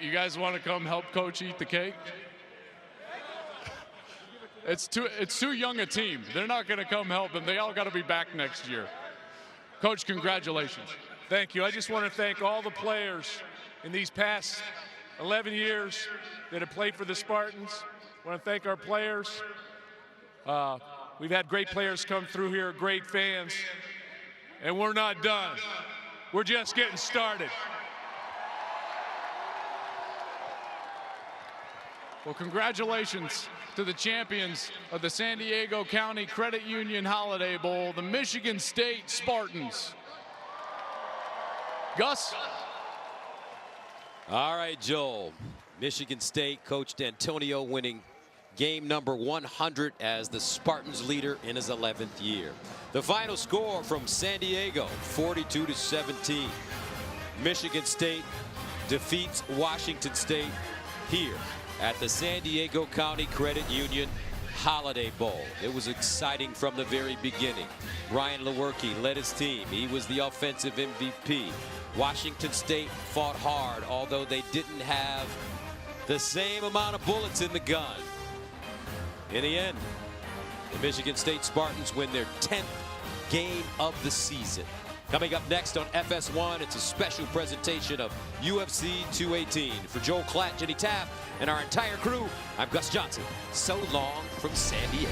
You guys want to come help Coach eat the cake? It's too young a team. They're not going to come help him. They all got to be back next year. Coach, congratulations. Thank you. I just want to thank all the players in these past 11 years that have played for the Spartans. I want to thank our players. We've had great players come through here, great fans, and we're not done. We're just getting started. Well, congratulations to the champions of the San Diego County Credit Union Holiday Bowl, the Michigan State Spartans. Gus? All right, Joel. Michigan State, Coach D'Antonio winning game number 100 as the Spartans leader in his 11th year. The final score from San Diego, 42-17. Michigan State defeats Washington State here at the San Diego County Credit Union Holiday Bowl. It was exciting from the very beginning. Ryan Lewerke led his team. He was the offensive MVP. Washington State fought hard, although they didn't have the same amount of bullets in the gun. In the end, the Michigan State Spartans win their 10th game of the season. Coming up next on FS1, it's a special presentation of UFC 218. For Joel Klatt, Jenny Taft, and our entire crew, I'm Gus Johnson. So long from San Diego.